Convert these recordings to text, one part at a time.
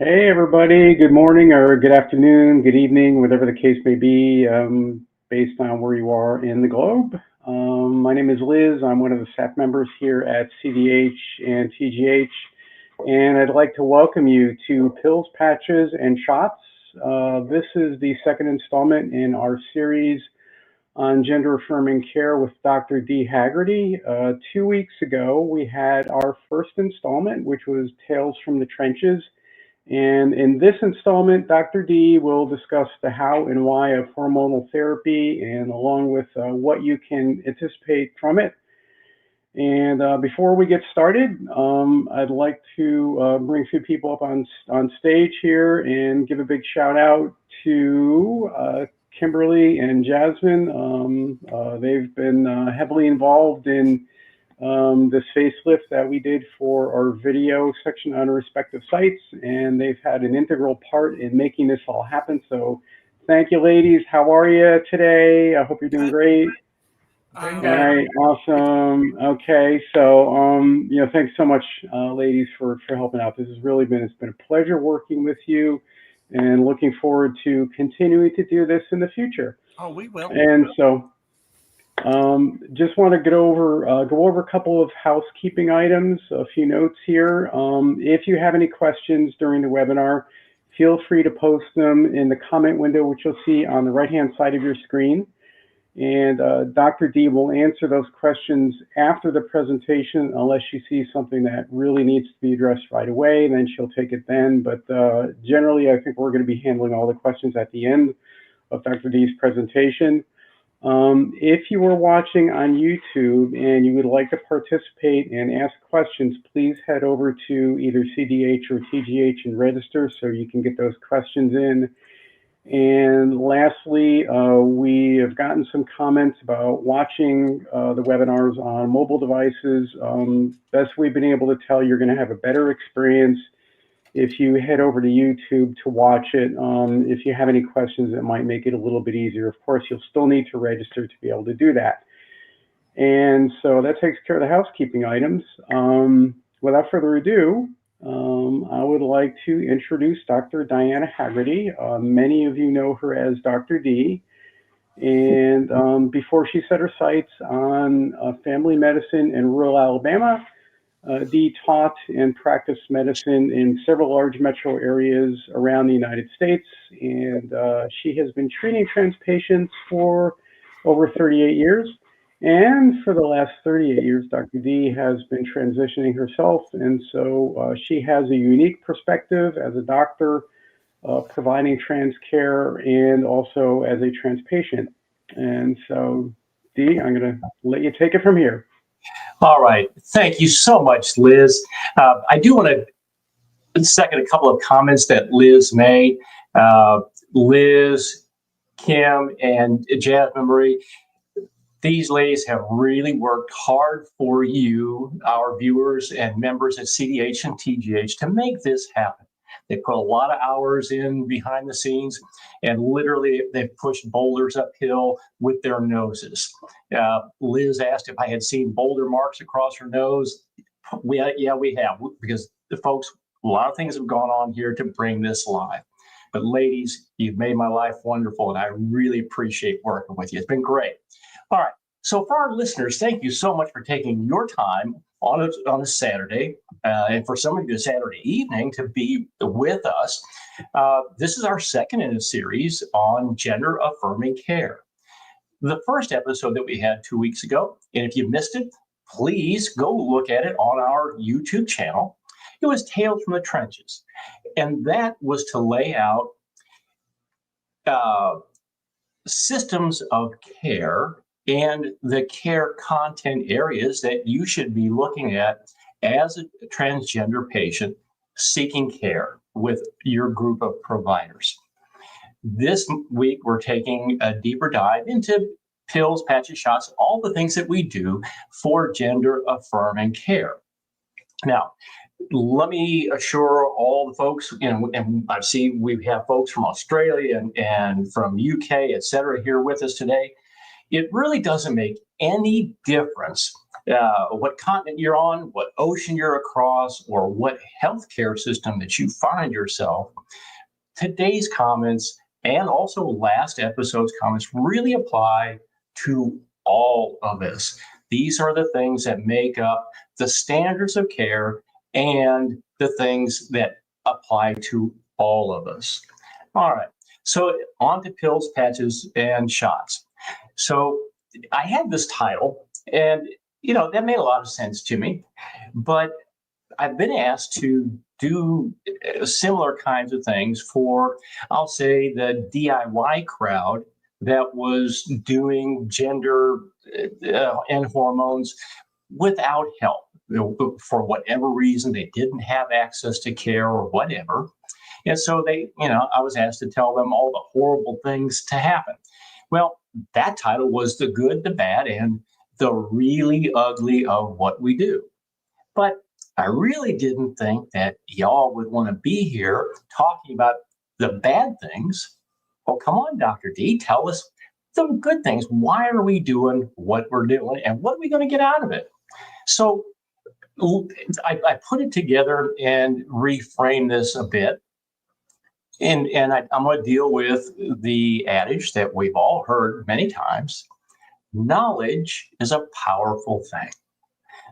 Hey everybody, good morning or good afternoon, good evening, whatever the case may be, based on where you are in the globe. My name is Liz. I'm one of the staff members here at CDH and TGH, and I'd like to welcome you to Pills, Patches, and Shots. This is the second installment in our series on gender-affirming care with Dr. Dee Haggerty. 2 weeks ago, we had our first installment, which was Tales from the Trenches. And in this installment, Dr. D will discuss the how and why of hormonal therapy and along with what you can anticipate from it. And before we get started, I'd like to bring a few people up on stage here and give a big shout out to Kimberly and Jasmine. They've been heavily involved in this facelift that we did for our video section on respective sites, and they've had an integral part in making this all happen. So thank you, ladies. How are you today? I hope you're doing great. All right, awesome. Okay, so thanks so much, ladies, for helping out. This has really it's been a pleasure working with you, and looking forward to continuing to do this in the future. Oh, we will. And so. Just want to go over a couple of housekeeping items, a few notes here. If you have any questions during the webinar, feel free to post them in the comment window, which you'll see on the right-hand side of your screen. And Dr. D will answer those questions after the presentation, unless she sees something that really needs to be addressed right away, then she'll take it then. But generally, I think we're going to be handling all the questions at the end of Dr. D's presentation. If you are watching on YouTube and you would like to participate and ask questions, please head over to either CDH or TGH and register so you can get those questions in. And lastly, we have gotten some comments about watching the webinars on mobile devices. Best we've been able to tell, you're going to have a better experience if you head over to YouTube to watch it. If you have any questions, it might make it a little bit easier. Of course, you'll still need to register to be able to do that. And so that takes care of the housekeeping items. Without further ado, I would like to introduce Dr. Diana Haggerty. Many of you know her as Dr. D. And before she set her sights on family medicine in rural Alabama, Dee taught and practiced medicine in several large metro areas around the United States, and she has been treating trans patients for over 38 years. And for the last 38 years, Dr. D has been transitioning herself, and so she has a unique perspective as a doctor providing trans care and also as a trans patient. And so, Dee, I'm going to let you take it from here. All right. Thank you so much, Liz. I do want to second a couple of comments that Liz made. Liz, Kim, and Jasmine Marie, these ladies have really worked hard for you, our viewers and members at CDH and TGH, to make this happen. They put a lot of hours in behind the scenes, and literally they've pushed boulders uphill with their noses. Liz asked if I had seen boulder marks across her nose. Yeah, we have, because the folks, a lot of things have gone on here to bring this live. But ladies, you've made my life wonderful, and I really appreciate working with you. It's been great. All right. So for our listeners, thank you so much for taking your time on a Saturday, and for some of you, a Saturday evening, to be with us. This is our second in a series on gender-affirming care. The first episode that we had 2 weeks ago, and if you missed it, please go look at it on our YouTube channel. It was Tales from the Trenches, and that was to lay out systems of care and the care content areas that you should be looking at as a transgender patient seeking care with your group of providers. This week, we're taking a deeper dive into pills, patches, shots, all the things that we do for gender-affirming care. Now, let me assure all the folks, and I see we have folks from Australia and from UK, et cetera, here with us today. It really doesn't make any difference what continent you're on, what ocean you're across, or what healthcare system that you find yourself, today's comments and also last episode's comments really apply to all of us. These are the things that make up the standards of care and the things that apply to all of us. All right, so on to pills, patches, and shots. So I had this title, and that made a lot of sense to me, but I've been asked to do similar kinds of things for, I'll say, the DIY crowd that was doing gender and hormones without help. For whatever reason, they didn't have access to care or whatever. And so I was asked to tell them all the horrible things to happen. Well, that title was the good, the bad, and the really ugly of what we do. But I really didn't think that y'all would want to be here talking about the bad things. Well, come on, Dr. D, tell us the good things. Why are we doing what we're doing, and what are we going to get out of it? So I put it together and reframe this a bit. And I'm going to deal with the adage that we've all heard many times. Knowledge is a powerful thing.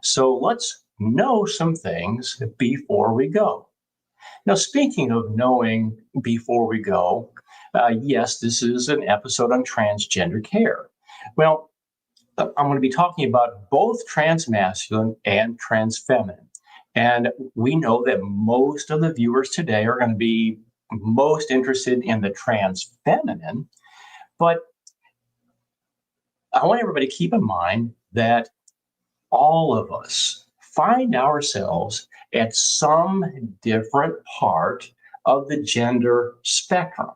So let's know some things before we go. Now, speaking of knowing before we go, yes, this is an episode on transgender care. Well, I'm going to be talking about both transmasculine and transfeminine. And we know that most of the viewers today are going to be most interested in the transfeminine, but I want everybody to keep in mind that all of us find ourselves at some different part of the gender spectrum.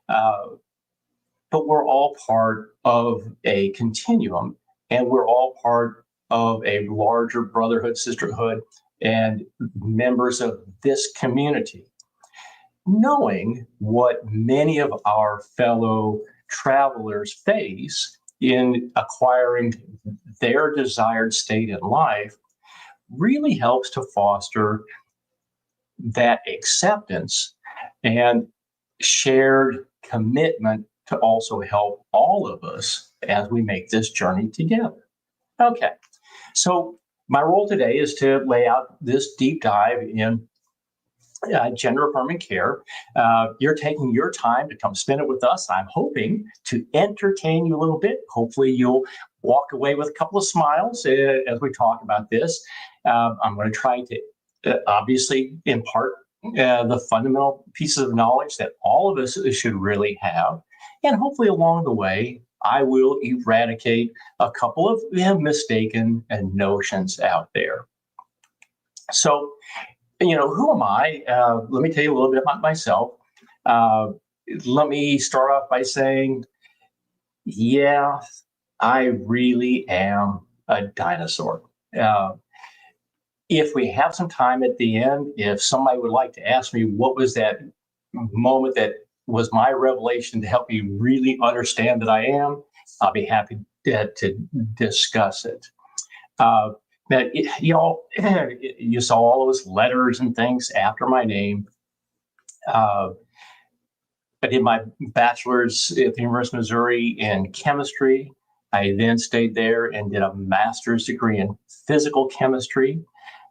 But we're all part of a continuum, and we're all part of a larger brotherhood, sisterhood, and members of this community. Knowing what many of our fellow travelers face in acquiring their desired state in life really helps to foster that acceptance and shared commitment to also help all of us as we make this journey together. Okay, so my role today is to lay out this deep dive in gender affirming care. You're taking your time to come spend it with us. I'm hoping to entertain you a little bit. Hopefully you'll walk away with a couple of smiles as we talk about this. I'm going to try to obviously impart the fundamental pieces of knowledge that all of us should really have. And hopefully along the way, I will eradicate a couple of mistaken notions out there. So, who am I? Let me tell you a little bit about myself. Let me start off by saying, yeah, I really am a dinosaur. If we have some time at the end, if somebody would like to ask me what was that moment that was my revelation to help me really understand that I am, I'll be happy to discuss it. Now, you saw all those letters and things after my name. I did my bachelor's at the University of Missouri in chemistry. I then stayed there and did a master's degree in physical chemistry.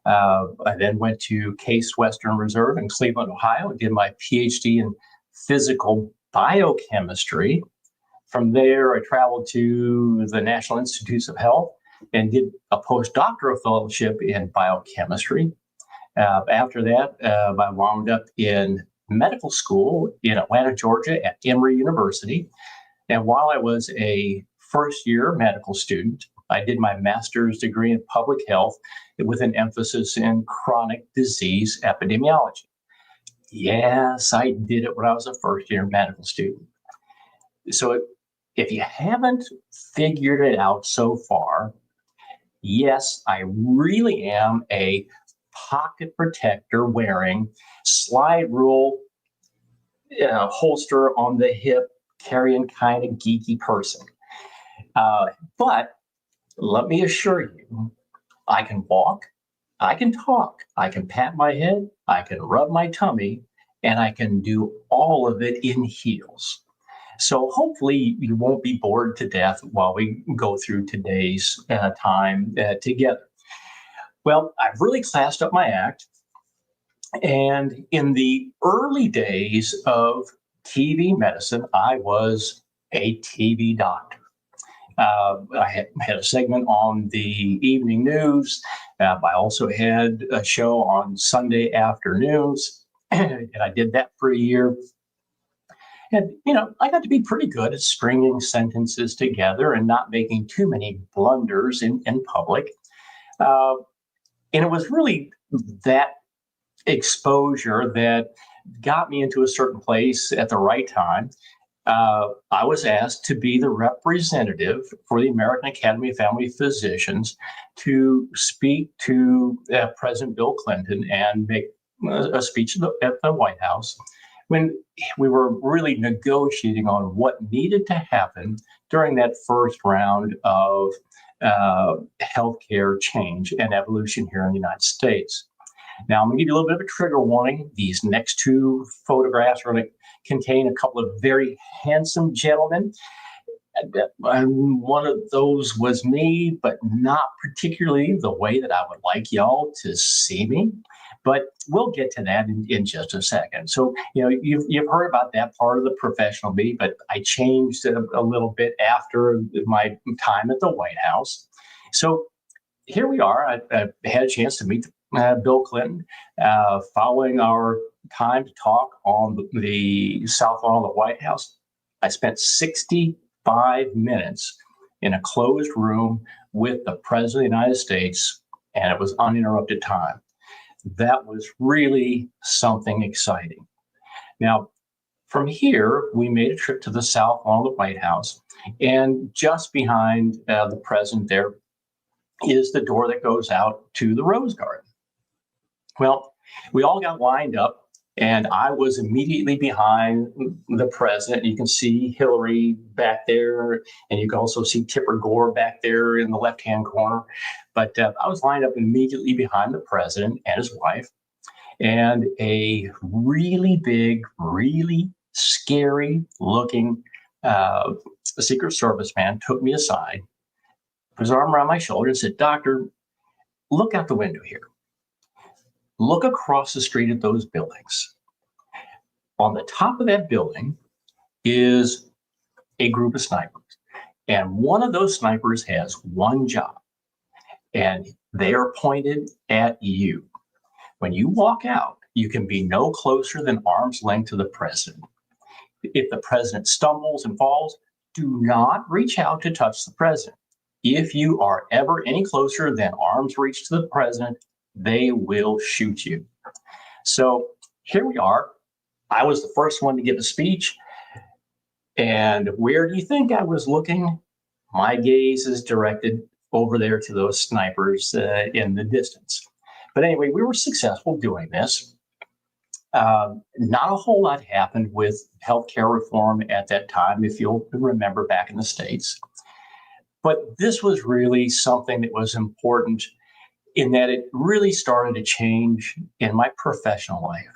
I then went to Case Western Reserve in Cleveland, Ohio, and did my PhD in physical biochemistry. From there, I traveled to the National Institutes of Health and did a postdoctoral fellowship in biochemistry. After that, I wound up in medical school in Atlanta, Georgia at Emory University. And while I was a first-year medical student, I did my master's degree in public health with an emphasis in chronic disease epidemiology. Yes, I did it when I was a first-year medical student. So if you haven't figured it out so far, yes, I really am a pocket protector wearing, slide rule holster on the hip carrying kind of geeky person. But let me assure you, I can walk, I can talk, I can pat my head, I can rub my tummy, and I can do all of it in heels. So hopefully you won't be bored to death while we go through today's time together. Well, I've really classed up my act. And in the early days of TV medicine, I was a TV doctor. I had a segment on the evening news. I also had a show on Sunday afternoons, and I did that for a year. And, I got to be pretty good at stringing sentences together and not making too many blunders in public. And it was really that exposure that got me into a certain place at the right time. I was asked to be the representative for the American Academy of Family Physicians to speak to President Bill Clinton and make a speech at the White House when we were really negotiating on what needed to happen during that first round of healthcare change and evolution here in the United States. Now, I'm going to give you a little bit of a trigger warning. These next two photographs are going to contain a couple of very handsome gentlemen. And one of those was me, but not particularly the way that I would like y'all to see me. But we'll get to that in just a second. So, you've heard about that part of the professional me, but I changed a little bit after my time at the White House. So here we are. I had a chance to meet Bill Clinton following our time to talk on the South Lawn of the White House. I spent 65 minutes in a closed room with the President of the United States, and it was uninterrupted time. That was really something exciting. Now, from here, we made a trip to the South Lawn of the White House, and just behind the President there is the door that goes out to the Rose Garden. Well, we all got lined up, and I was immediately behind the president. You can see Hillary back there, and you can also see Tipper Gore back there in the left-hand corner. But I was lined up immediately behind the president and his wife, and a really big, really scary-looking Secret Service man took me aside, put his arm around my shoulder, and said, "Doctor, look out the window here. Look across the street at those buildings. On the top of that building is a group of snipers. And one of those snipers has one job, and they are pointed at you. When you walk out, you can be no closer than arm's length to the president. If the president stumbles and falls, do not reach out to touch the president. If you are ever any closer than arm's reach to the president, they will shoot you." So here we are. I was the first one to give a speech. And where do you think I was looking? My gaze is directed over there to those snipers in the distance. But anyway, we were successful doing this. Not a whole lot happened with healthcare reform at that time, if you'll remember back in the States. But this was really something that was important in that it really started to change in my professional life.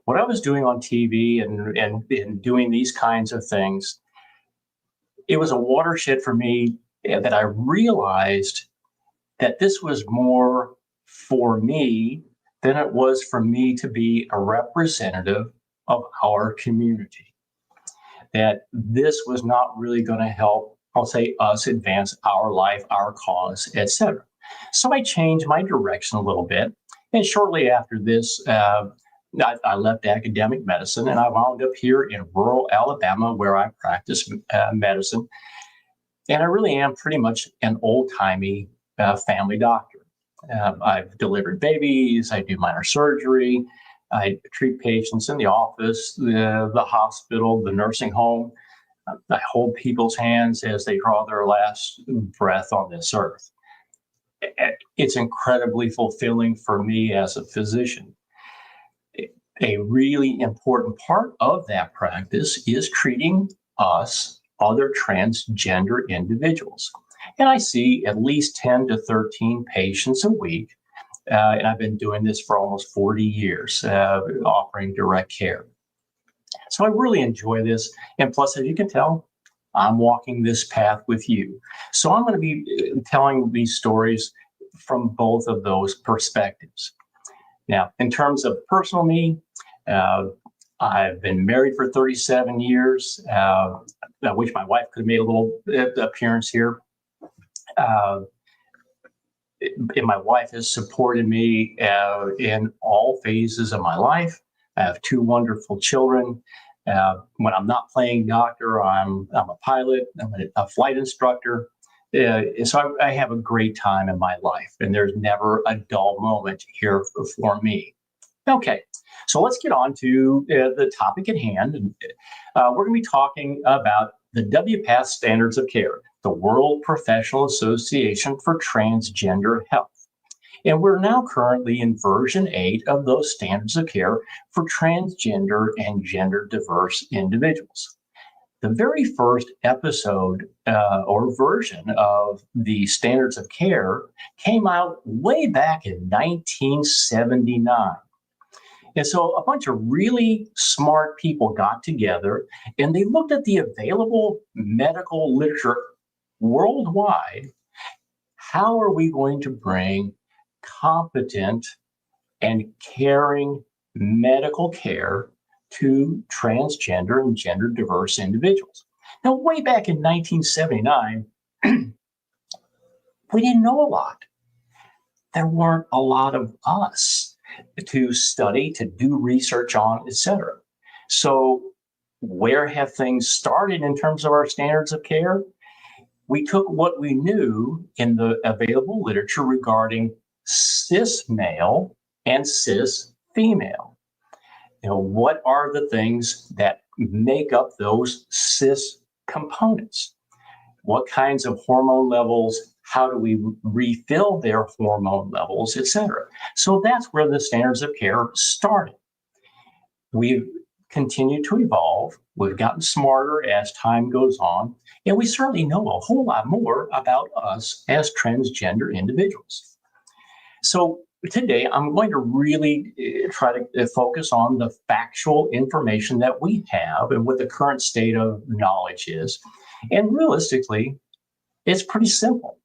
What I was doing on TV and doing these kinds of things, it was a watershed for me that I realized that this was more for me than it was for me to be a representative of our community. That this was not really going to help, I'll say, us advance our life, our cause, etc. So I changed my direction a little bit. And shortly after this, I left academic medicine and I wound up here in rural Alabama where I practice medicine. And I really am pretty much an old-timey family doctor. I've delivered babies, I do minor surgery, I treat patients in the office, the hospital, the nursing home. I hold people's hands as they draw their last breath on this earth. It's incredibly fulfilling for me as a physician. A really important part of that practice is treating us, other transgender individuals. And I see at least 10 to 13 patients a week. And I've been doing this for almost 40 years, offering direct care. So I really enjoy this. And plus, as you can tell, I'm walking this path with you. So I'm going to be telling these stories from both of those perspectives. Now, in terms of personal me, I've been married for 37 years. I wish my wife could have made a little appearance here. And my wife has supported me in all phases of my life. I have two wonderful children. When I'm not playing doctor, I'm a pilot, I'm a flight instructor. So I have a great time in my life, and there's never a dull moment here for me. Okay, so let's get on to the topic at hand. We're going to be talking about the WPATH standards of care, the World Professional Association for Transgender Health. And we're now currently in version 8 of those standards of care for transgender and gender diverse individuals. The very first episode or version of the standards of care came out way back in 1979. And so a bunch of really smart people got together and they looked at the available medical literature worldwide. How are we going to bring competent and caring medical care to transgender and gender diverse individuals? Now, way back in 1979, we didn't know a lot. There weren't a lot of us to study, to do research on, etc. So where have things started in terms of our standards of care? We took what we knew in the available literature regarding cis male and cis female. What are the things that make up those cis components? What kinds of hormone levels? How do we refill their hormone levels, etc.? So that's where the standards of care started. We've continued to evolve. We've gotten smarter as time goes on, and we certainly know a whole lot more about us as transgender individuals. So today, I'm going to really try to focus on the factual information that we have and what the current state of knowledge is. And realistically, it's pretty simple.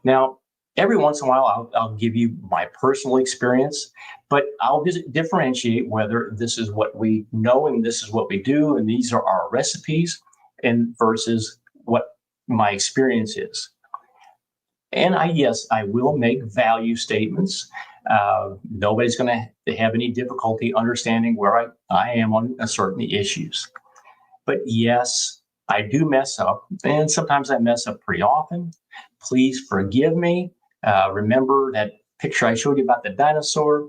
Now, every once in a while, I'll give you my personal experience, but I'll differentiate whether this is what we know and this is what we do, and these are our recipes, and versus what my experience is. And I will make value statements. Nobody's going to have any difficulty understanding where I am on certain issues. But yes, I do mess up, and sometimes I mess up pretty often. Please forgive me. Remember that picture I showed you about the dinosaur?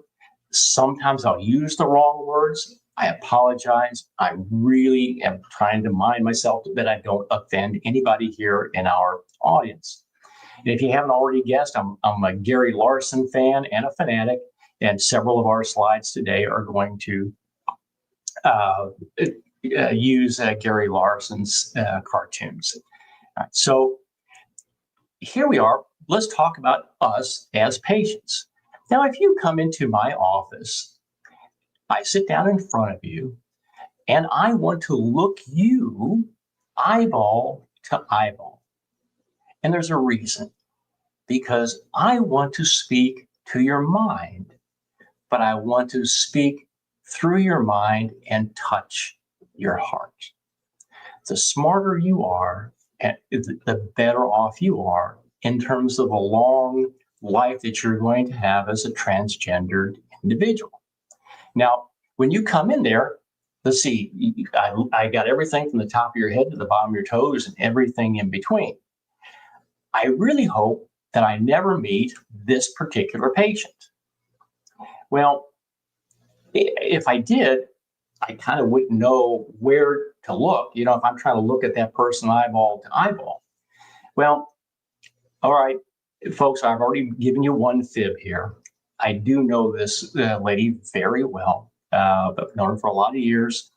Sometimes I'll use the wrong words. I apologize. I really am trying to mind myself that I don't offend anybody here in our audience. And if you haven't already guessed, I'm a Gary Larson fan and a fanatic, and several of our slides today are going to use Gary Larson's cartoons. All right, so here we are. Let's talk about us as patients. Now, if you come into my office, I sit down in front of you, and I want to look you eyeball to eyeball. And there's a reason, because I want to speak to your mind, but I want to speak through your mind and touch your heart. The smarter you are, the better off you are in terms of a long life that you're going to have as a transgendered individual. Now, when you come in there, let's see, I got everything from the top of your head to the bottom of your toes and everything in between. I really hope that I never meet this particular patient. Well, if I did, I kind of wouldn't know where to look, if I'm trying to look at that person eyeball to eyeball. Well, all right, folks, I've already given you one fib here. I do know this lady very well. I've known her for a lot of years.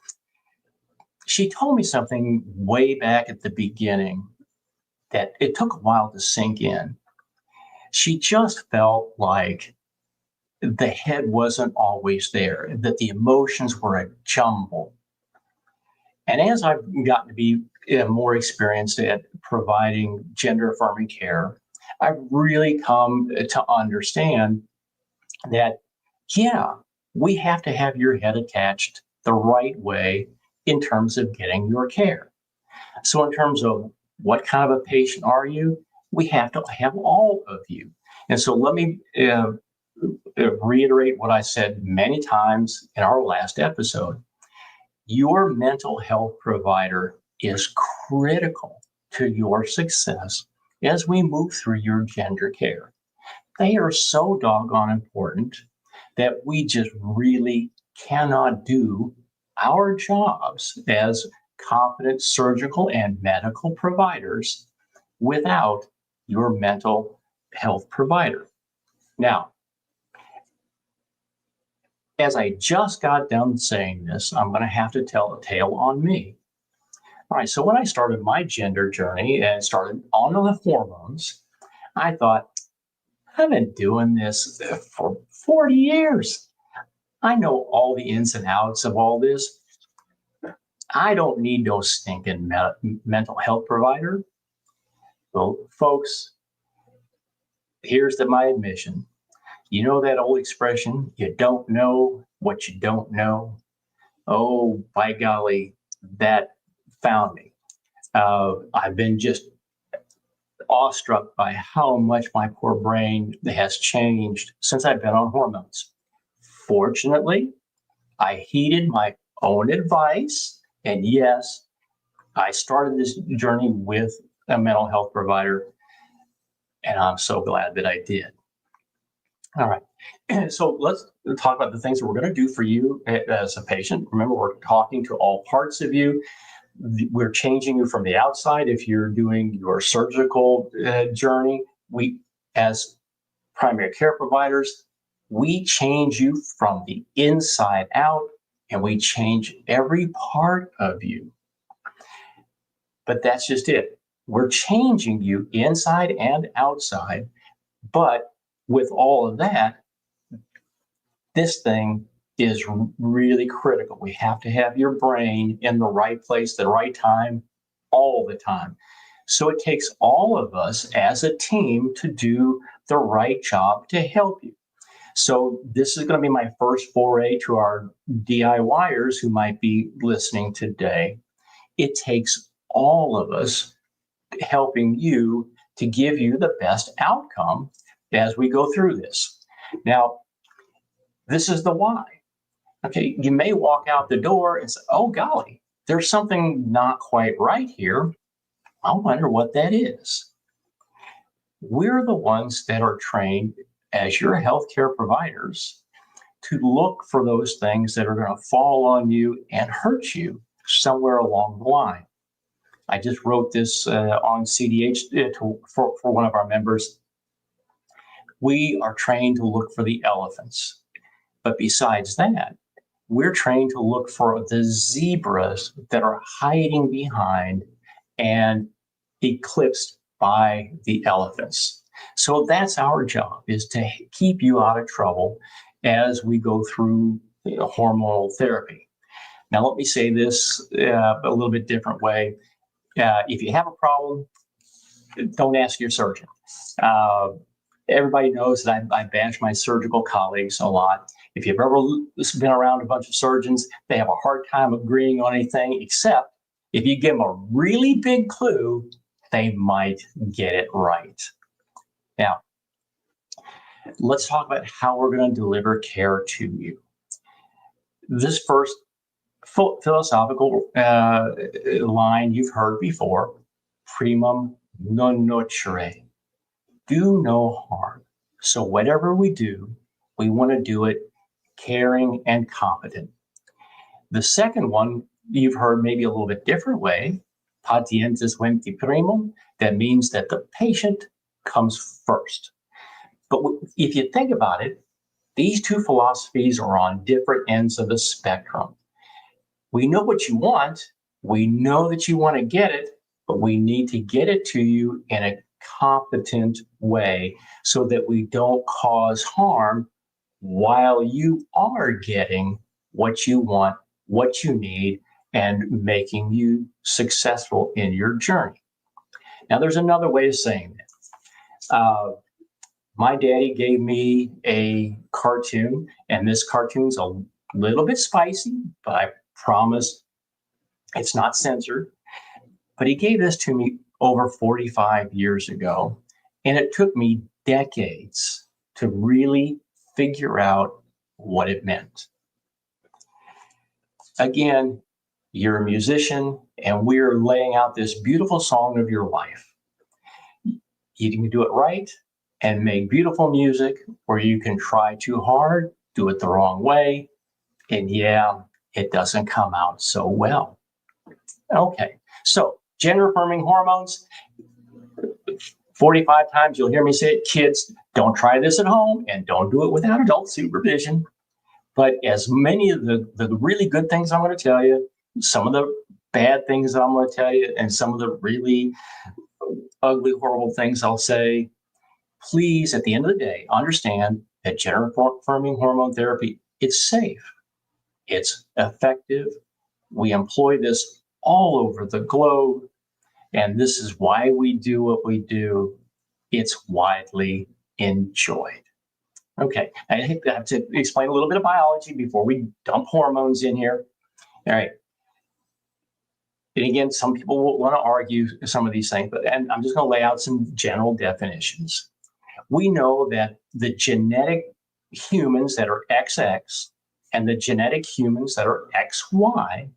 She told me something way back at the beginning that it took a while to sink in. She just felt like the head wasn't always there, that the emotions were a jumble. And as I've gotten to be more experienced at providing gender affirming care, I've really come to understand that, yeah, we have to have your head attached the right way in terms of getting your care. So in terms of what kind of a patient are you, we have to have all of you. And so let me reiterate what I said many times in our last episode. Your mental health provider is critical to your success as we move through your gender care. They are so doggone important that we just really cannot do our jobs as competent surgical and medical providers without your mental health provider. Now, as I just got done saying this, I'm going to have to tell a tale on me. All right, so when I started my gender journey and started on the hormones, I thought, I've been doing this for 40 years. I know all the ins and outs of all this. I don't need no stinking mental health provider. Well, folks, here's my admission. You know that old expression, you don't know what you don't know? Oh, by golly, that found me. I've been just awestruck by how much my poor brain has changed since I've been on hormones. Fortunately, I heeded my own advice, and yes, I started this journey with a mental health provider, and I'm so glad that I did. All right, so let's talk about the things that we're going to do for you as a patient. Remember, we're talking to all parts of you. We're changing you from the outside. If you're doing your surgical journey, we, as primary care providers, we change you from the inside out, and we change every part of you. But that's just it. We're changing you inside and outside. But with all of that, this thing is really critical. We have to have your brain in the right place, the right time, all the time. So it takes all of us as a team to do the right job to help you. So this is going to be my first foray to our DIYers who might be listening today. It takes all of us helping you to give you the best outcome as we go through this. Now, this is the why. Okay, you may walk out the door and say, oh, golly, there's something not quite right here. I wonder what that is. We're the ones that are trained as your healthcare providers to look for those things that are going to fall on you and hurt you somewhere along the line. I just wrote this on CDH for one of our members. We are trained to look for the elephants. But besides that, we're trained to look for the zebras that are hiding behind and eclipsed by the elephants. So that's our job, is to keep you out of trouble as we go through hormonal therapy. Now, let me say this a little bit different way. If you have a problem, don't ask your surgeon. Everybody knows that I bash my surgical colleagues a lot. If you've ever been around a bunch of surgeons, they have a hard time agreeing on anything, except if you give them a really big clue, they might get it right. Now, let's talk about how we're going to deliver care to you. This first philosophical line you've heard before, primum non nocere, do no harm. So whatever we do, we want to do it caring and competent. The second one you've heard maybe a little bit different way, patientis venti primum, that means that the patient comes first. But if you think about it, these two philosophies are on different ends of the spectrum. We know what you want, we know that you want to get it, but we need to get it to you in a competent way so that we don't cause harm while you are getting what you want, what you need, and making you successful in your journey. Now, there's another way of saying it. My daddy gave me a cartoon, and this cartoon's a little bit spicy, but I promise it's not censored. But he gave this to me over 45 years ago, and it took me decades to really figure out what it meant. Again, you're a musician, and we're laying out this beautiful song of your life. You can do it right and make beautiful music, or you can try too hard, do it the wrong way, and yeah, it doesn't come out so well. Okay, so gender affirming hormones, 45 times you'll hear me say it, kids, don't try this at home and don't do it without adult supervision. But as many of the really good things I'm going to tell you, some of the bad things that I'm going to tell you, and some of the really ugly, horrible things I'll say, please, at the end of the day, understand that gender affirming hormone therapy, it's safe, it's effective. We employ this all over the globe, and this is why we do what we do. It's widely enjoyed. Okay, I have to explain a little bit of biology before we dump hormones in here. All right. And again, some people will want to argue some of these things, and I'm just going to lay out some general definitions. We know that the genetic humans that are XX and the genetic humans that are XY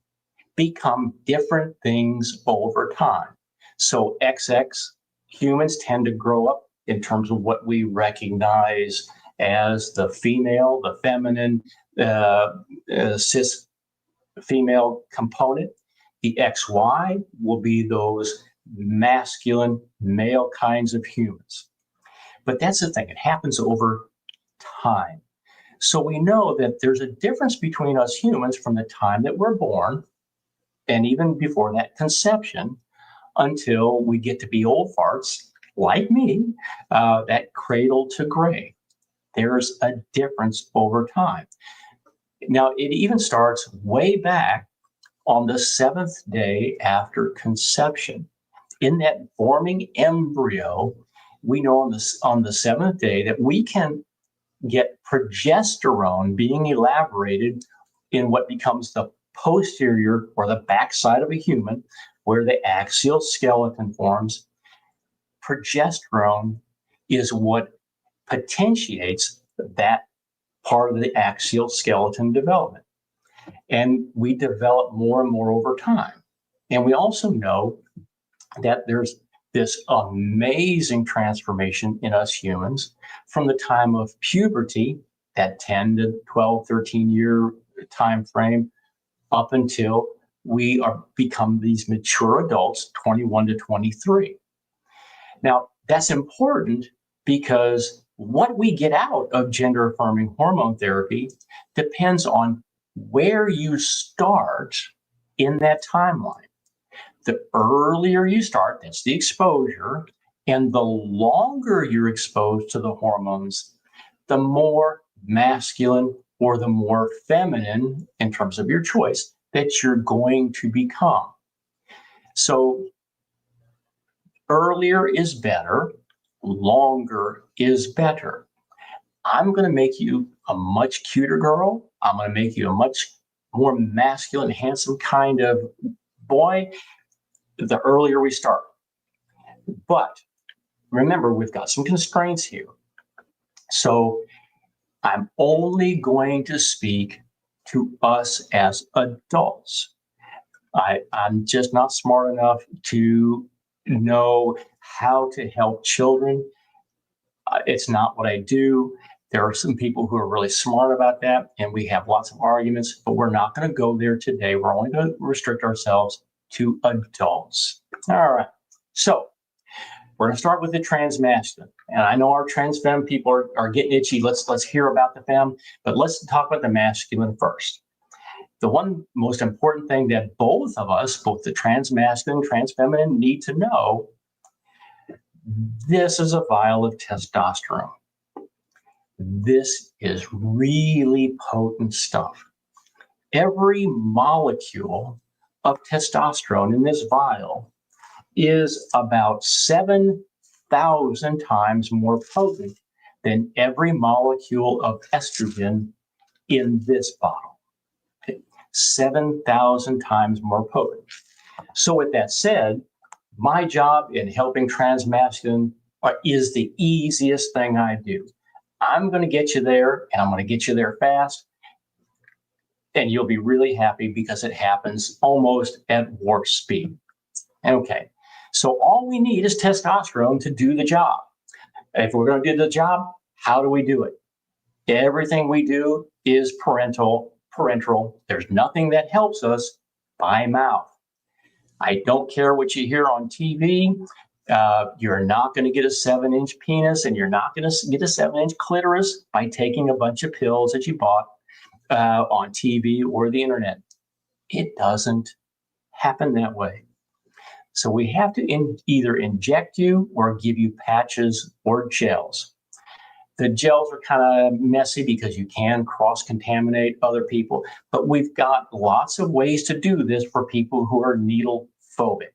become different things over time. So XX humans tend to grow up in terms of what we recognize as the female, the feminine, cis female component. The XY will be those masculine male kinds of humans. But that's the thing, it happens over time. So we know that there's a difference between us humans from the time that we're born and even before that conception until we get to be old farts like me, that cradle to grave. There's a difference over time. Now, it even starts way back on the 7th day after conception. In that forming embryo, we know on the 7th day that we can get progesterone being elaborated in what becomes the posterior or the backside of a human, where the axial skeleton forms. Progesterone is what potentiates that part of the axial skeleton development. And we develop more and more over time. And we also know that there's this amazing transformation in us humans from the time of puberty, that 10 to 12, 13 year time frame, up until we become these mature adults, 21 to 23. Now, that's important because what we get out of gender affirming hormone therapy depends on where you start in that timeline. The earlier you start, that's the exposure, and the longer you're exposed to the hormones, the more masculine or the more feminine, in terms of your choice, that you're going to become. So earlier is better, longer is better. I'm going to make you a much cuter girl. I'm going to make you a much more masculine, handsome kind of boy the earlier we start. But remember, we've got some constraints here. So I'm only going to speak to us as adults. I'm just not smart enough to know how to help children. It's not what I do. There are some people who are really smart about that, and we have lots of arguments, but we're not going to go there today. We're only going to restrict ourselves to adults. All right. So we're going to start with the transmasculine. And I know our trans femme people are getting itchy. Let's hear about the femme, but let's talk about the masculine first. the one most important thing that both of us, both the transmasculine and transfeminine, need to know, this is a vial of testosterone. This is really potent stuff. Every molecule of testosterone in this vial is about 7,000 times more potent than every molecule of estrogen in this bottle. Okay. 7,000 times more potent. So with that said, my job in helping transmasculine is the easiest thing I do. I'm going to get you there, and I'm going to get you there fast, and you'll be really happy because it happens almost at warp speed. Okay, so all we need is testosterone to do the job. If we're going to do the job, how do we do it? Everything we do is parental. There's nothing that helps us by mouth. I don't care what you hear on TV. You're not going to get a 7-inch penis, and you're not going to get a 7-inch clitoris by taking a bunch of pills that you bought on TV or the internet. It doesn't happen that way. So we have to either inject you or give you patches or gels. The gels are kind of messy because you can cross-contaminate other people, but we've got lots of ways to do this for people who are needle phobic.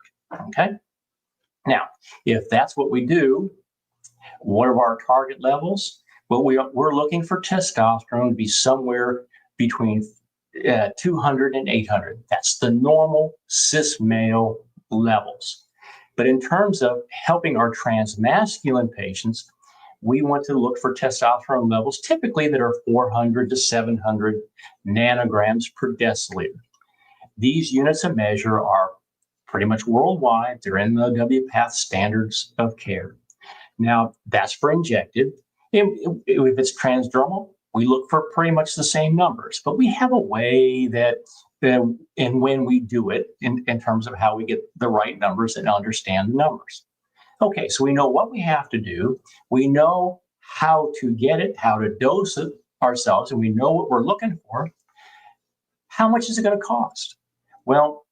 Okay? Now, if that's what we do, what are our target levels? Well, we're looking for testosterone to be somewhere between 200 and 800. That's the normal cis male levels. But in terms of helping our transmasculine patients, we want to look for testosterone levels typically that are 400 to 700 nanograms per deciliter. These units of measure are pretty much worldwide. They're in the WPATH standards of care. Now, that's for injected. If it's transdermal, we look for pretty much the same numbers, but we have a way that, and when we do it, in terms of how we get the right numbers and understand the numbers. Okay, so we know what we have to do. We know how to get it, how to dose it ourselves, and we know what we're looking for. How much is it going to cost? Well,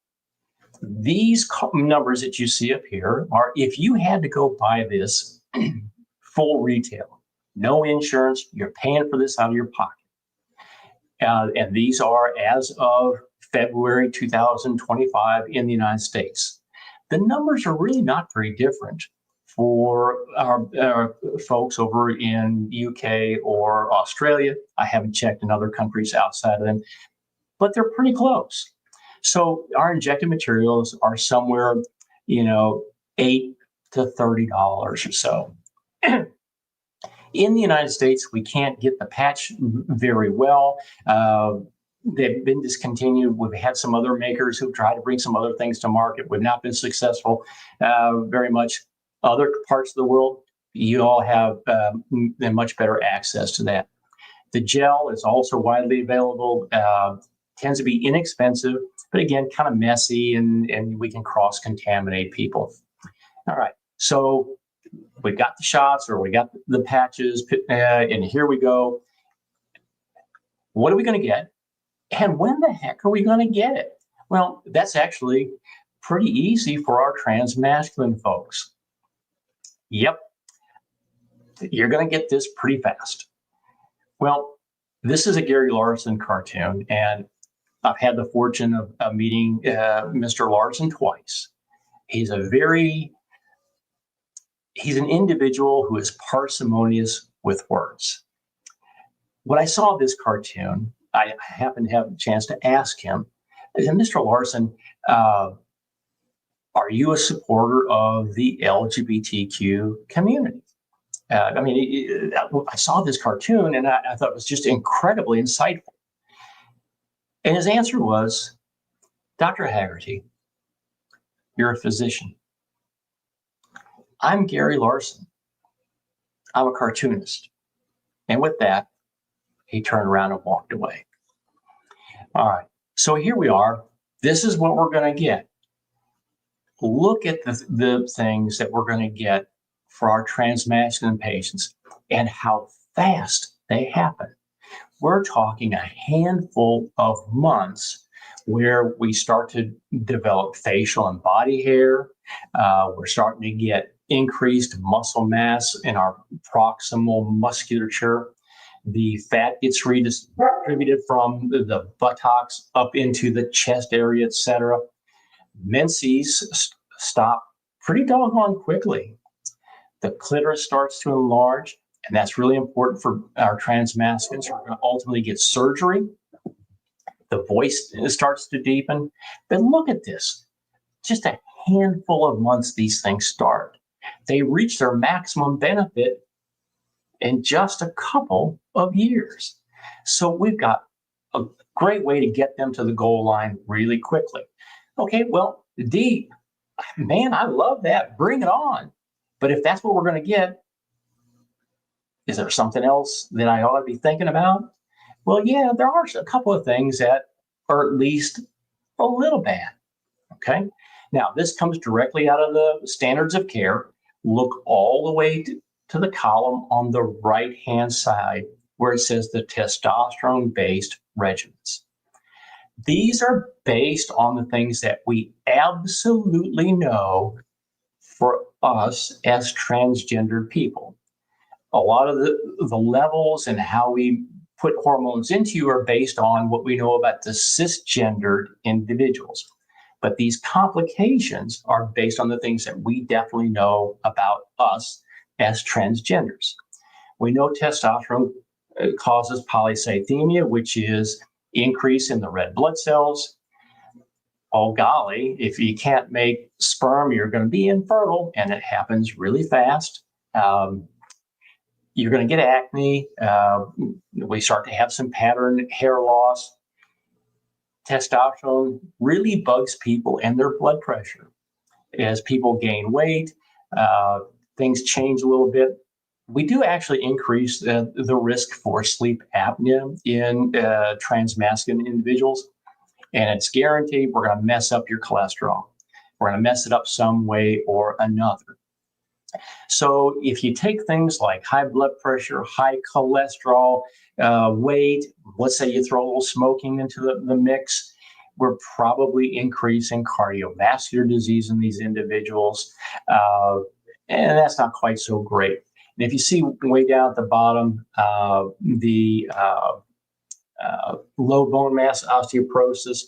these numbers that you see up here are if you had to go buy this full retail, no insurance, you're paying for this out of your pocket. And these are as of February 2025 in the United States. The numbers are really not very different for our folks over in UK or Australia. I haven't checked in other countries outside of them, but they're pretty close. So our injected materials are somewhere, $8 to $30 or so. In the United States, we can't get the patch very well. They've been discontinued. We've had some other makers who've tried to bring some other things to market. We've not been successful very much. Other parts of the world, you all have much better access to that. The gel is also widely available, tends to be inexpensive, but again, kind of messy, and we can cross-contaminate people. All right, so we got the shots or we got the patches, and here we go. What are we going to get? And when the heck are we going to get it? Well, that's actually pretty easy for our transmasculine folks. Yep, you're going to get this pretty fast. Well, this is a Gary Larson cartoon, and I've had the fortune of meeting Mr. Larson twice. He's an individual who is parsimonious with words. When I saw this cartoon, I happened to have a chance to ask him, Mr. Larson, are you a supporter of the LGBTQ community? I saw this cartoon and I thought it was just incredibly insightful. And his answer was, Dr. Haggerty, you're a physician. I'm Gary Larson. I'm a cartoonist. And with that, he turned around and walked away. All right, so here we are. This is what we're going to get. Look at the things that we're going to get for our transmasculine patients and how fast they happen. we're talking a handful of months where we start to develop facial and body hair. We're starting to get increased muscle mass in our proximal musculature. The fat gets redistributed from the buttocks up into the chest area, etc. Menses stop pretty doggone quickly. The clitoris starts to enlarge, and that's really important for our transmasculines who are going to ultimately get surgery. The voice starts to deepen. But look at this. Just a handful of months these things start. They reach their maximum benefit in just a couple of years. So we've got a great way to get them to the goal line really quickly. Okay, well, Dee, man, I love that. Bring it on. But if that's what we're going to get, is there something else that I ought to be thinking about? Well, yeah, there are a couple of things that are at least a little bad. Okay. Now, this comes directly out of the standards of care. Look all the way to the column on the right-hand side where it says the testosterone-based regimens. These are based on the things that we absolutely know for us as transgendered people. A lot of the levels and how we put hormones into you are based on what we know about the cisgendered individuals. But these complications are based on the things that we definitely know about us as transgenders. We know testosterone causes polycythemia, which is increase in the red blood cells. Oh golly, if you can't make sperm, you're going to be infertile, and it happens really fast. You're going to get acne. We start to have some pattern hair loss. Testosterone really bugs people and their blood pressure. As people gain weight, things change a little bit. We do actually increase the risk for sleep apnea in transmasculine individuals. And it's guaranteed we're going to mess up your cholesterol. We're going to mess it up some way or another. So if you take things like high blood pressure, high cholesterol, weight, let's say you throw a little smoking into the mix, we're probably increasing cardiovascular disease in these individuals. And that's not quite so great. And if you see way down at the bottom, the low bone mass osteoporosis,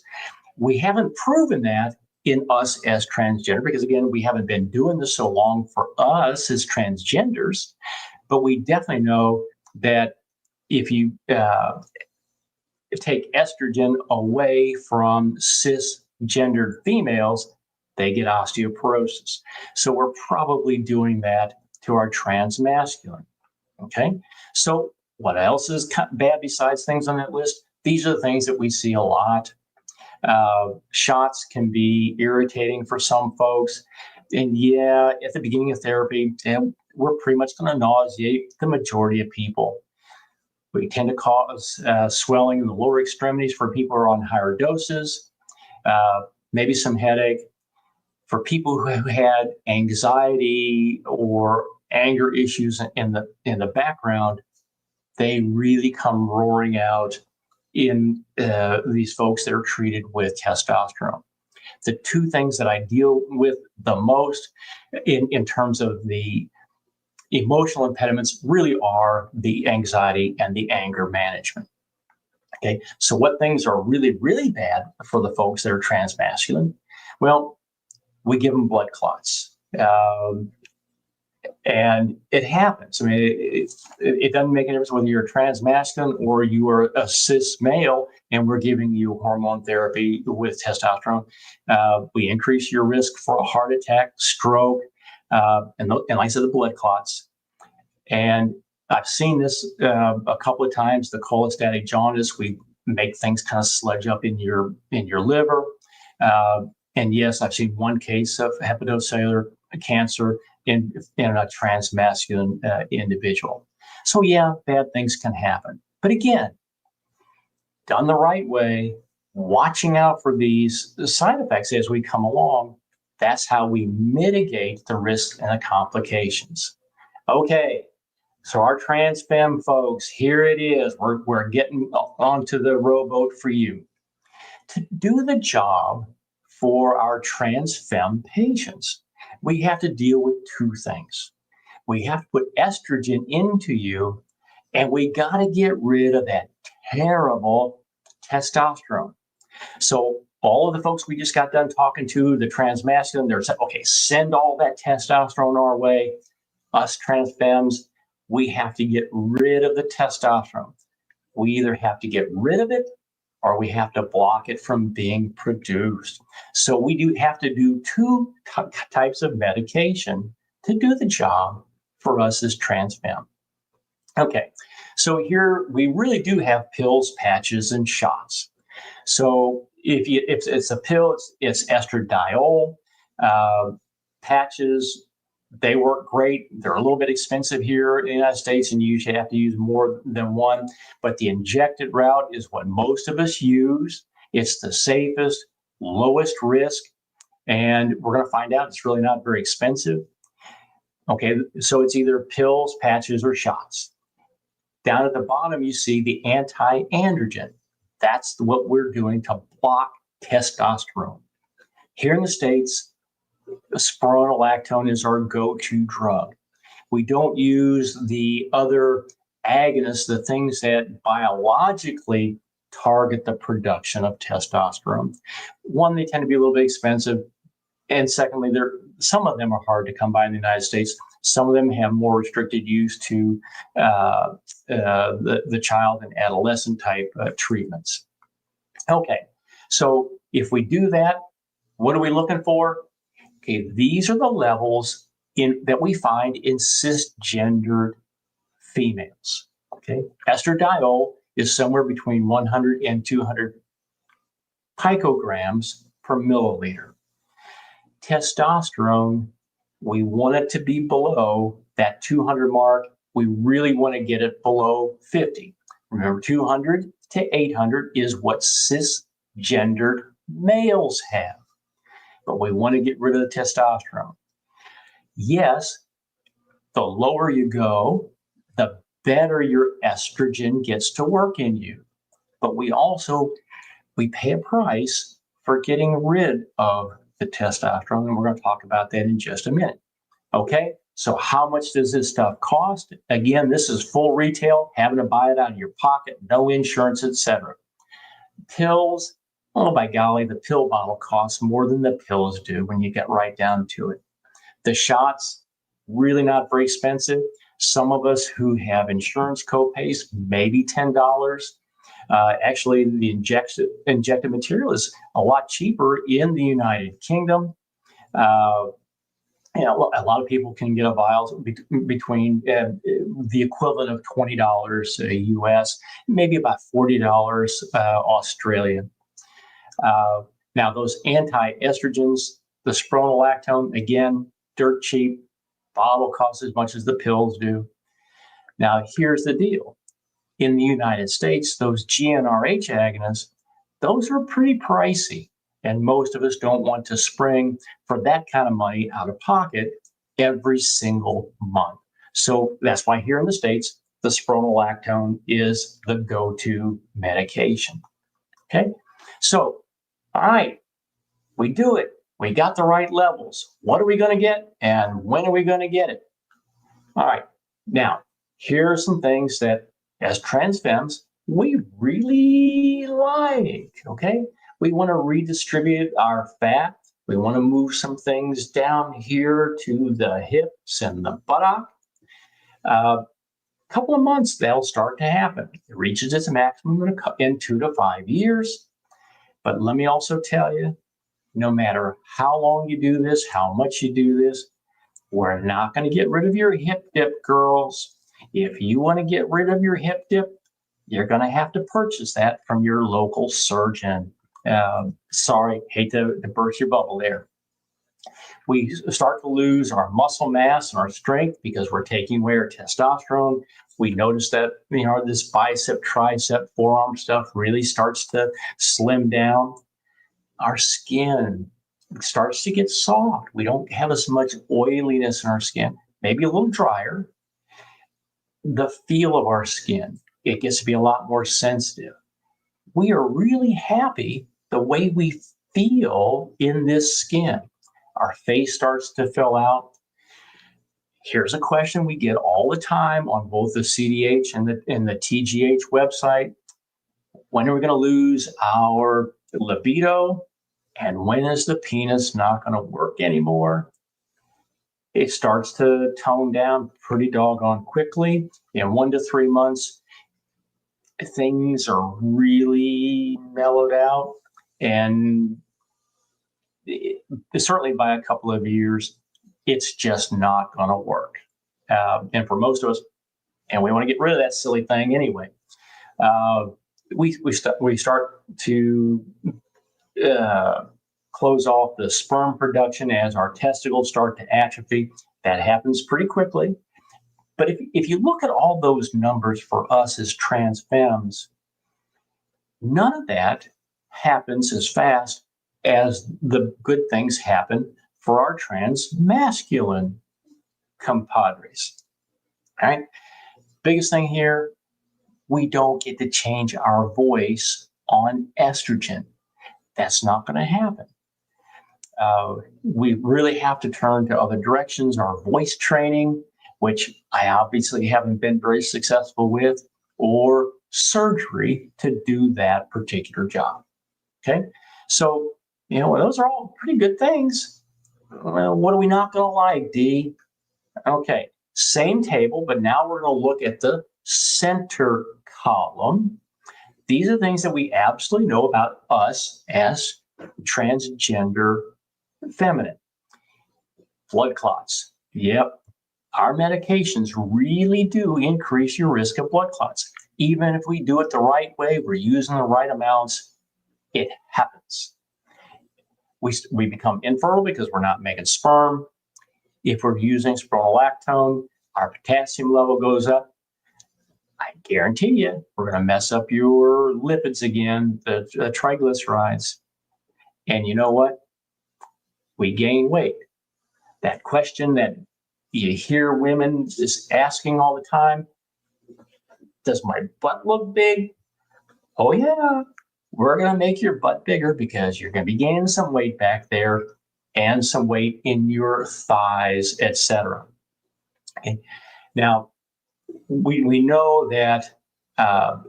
we haven't proven that in us as transgender, because again, we haven't been doing this so long for us as transgenders, but we definitely know that if you take estrogen away from cisgendered females, they get osteoporosis. So we're probably doing that to our transmasculine. Okay, so what else is bad besides things on that list? These are the things that we see a lot. Shots can be irritating for some folks. And yeah, at the beginning of therapy, we're pretty much going to nauseate the majority of people. We tend to cause swelling in the lower extremities for people who are on higher doses, maybe some headache. For people who have had anxiety or anger issues in the background, they really come roaring out in these folks that are treated with testosterone. The two things that I deal with the most in terms of the emotional impediments really are the anxiety and the anger management. Okay, so what things are really, really bad for the folks that are transmasculine? Well, we give them blood clots. And it happens. I mean, it doesn't make a difference whether you're a transmasculine or you are a cis male and we're giving you hormone therapy with testosterone. We increase your risk for a heart attack, stroke, and like I said, the blood clots. And I've seen this a couple of times, the cholestatic jaundice. We make things kind of sludge up in your liver. And yes, I've seen one case of hepatocellular cancer in a transmasculine individual. So yeah, bad things can happen. But again, done the right way, watching out for these side effects as we come along, that's how we mitigate the risk and the complications. Okay, So our trans femme folks, here it is. We're getting onto the rowboat for you. To do the job for our trans femme patients, we have to deal with two things. We have to put estrogen into you, and we got to get rid of that terrible testosterone. So all of the folks we just got done talking to, the trans masculine, they're saying, okay, send all that testosterone our way. Us trans femmes, we have to get rid of the testosterone. We either have to get rid of it or we have to block it from being produced. So we do have to do two types of medication to do the job for us as trans femme. Okay, so here we really do have pills, patches, and shots. So if it's a pill, it's estradiol. Patches, they work great. They're a little bit expensive here in the United States, and you usually have to use more than one. But the injected route is what most of us use. It's the safest, lowest risk, and we're going to find out it's really not very expensive. Okay, so it's either pills, patches, or shots. Down at the bottom, you see the anti-androgen. That's what we're doing to block testosterone. Here in the States, spironolactone is our go-to drug. We don't use the other agonists, the things that biologically target the production of testosterone. One, they tend to be a little bit expensive. And secondly, some of them are hard to come by in the United States. Some of them have more restricted use to the child and adolescent type treatments. Okay, so if we do that, what are we looking for? Okay, these are the levels that we find in cisgendered females. Okay, estradiol is somewhere between 100 and 200 picograms per milliliter. Testosterone, we want it to be below that 200 mark. We really want to get it below 50. Remember, 200 to 800 is what cisgendered males have. But we want to get rid of the testosterone. Yes, the lower you go, the better your estrogen gets to work in you. But we pay a price for getting rid of the testosterone, and we're going to talk about that in just a minute. Okay, so how much does this stuff cost? Again, this is full retail, having to buy it out of your pocket, no insurance, etc. Pills, oh by golly, the pill bottle costs more than the pills do when you get right down to it. The shots, really not very expensive. Some of us who have insurance copays, maybe $10. Actually, the injected material is a lot cheaper in the United Kingdom. A lot of people can get a vial between the equivalent of $20 US, maybe about $40 Australian. Now, those anti-estrogens, the spironolactone, again, dirt cheap. Bottle costs as much as the pills do. Now, here's the deal. In the United States, those GnRH agonists, those are pretty pricey. And most of us don't want to spring for that kind of money out of pocket every single month. So that's why here in the States, the spironolactone is the go-to medication. Okay, so, all right, we do it. We got the right levels. What are we going to get and when are we going to get it? All right, now, here are some things that as trans femmes, we really like, okay? We want to redistribute our fat. We want to move some things down here to the hips and the buttock. Couple of months, they'll start to happen. It reaches its maximum in 2 to 5 years. But let me also tell you, no matter how long you do this, how much you do this, we're not going to get rid of your hip dip, girls. If you want to get rid of your hip dip, you're going to have to purchase that from your local surgeon. Sorry, hate to burst your bubble there. We start to lose our muscle mass and our strength because we're taking away our testosterone. We notice that, this bicep, tricep, forearm stuff really starts to slim down. Our skin starts to get soft. We don't have as much oiliness in our skin, maybe a little drier. the feel of our skin. It gets to be a lot more sensitive. We are really happy the way we feel in this skin. Our face starts to fill out. Here's a question we get all the time on both the CDH and the TGH website. When are we going to lose our libido? And when is the penis not going to work anymore? It starts to tone down pretty doggone quickly. In 1 to 3 months, things are really mellowed out. And certainly by a couple of years, it's just not going to work. And for most of us, and we want to get rid of that silly thing anyway, we start to close off the sperm production as our testicles start to atrophy. That happens pretty quickly. But if you look at all those numbers for us as trans femmes, none of that happens as fast as the good things happen for our trans masculine compadres. All right? Biggest thing here, we don't get to change our voice on estrogen. That's not going to happen. We really have to turn to other directions, our voice training, which I obviously haven't been very successful with, or surgery to do that particular job. Okay, so those are all pretty good things. Well, what are we not going to like, Dee? Okay, same table, but now we're going to look at the center column. These are things that we absolutely know about us as transgender feminine. Blood clots. Yep. Our medications really do increase your risk of blood clots. Even if we do it the right way, we're using the right amounts, it happens. We become infertile because we're not making sperm. If we're using spironolactone, our potassium level goes up. I guarantee you, we're going to mess up your lipids again, the triglycerides. And you know what? We gain weight. That question that you hear women is asking all the time, does my butt look big? Oh yeah, we're going to make your butt bigger because you're going to be gaining some weight back there and some weight in your thighs, etc. Okay. Now, we know that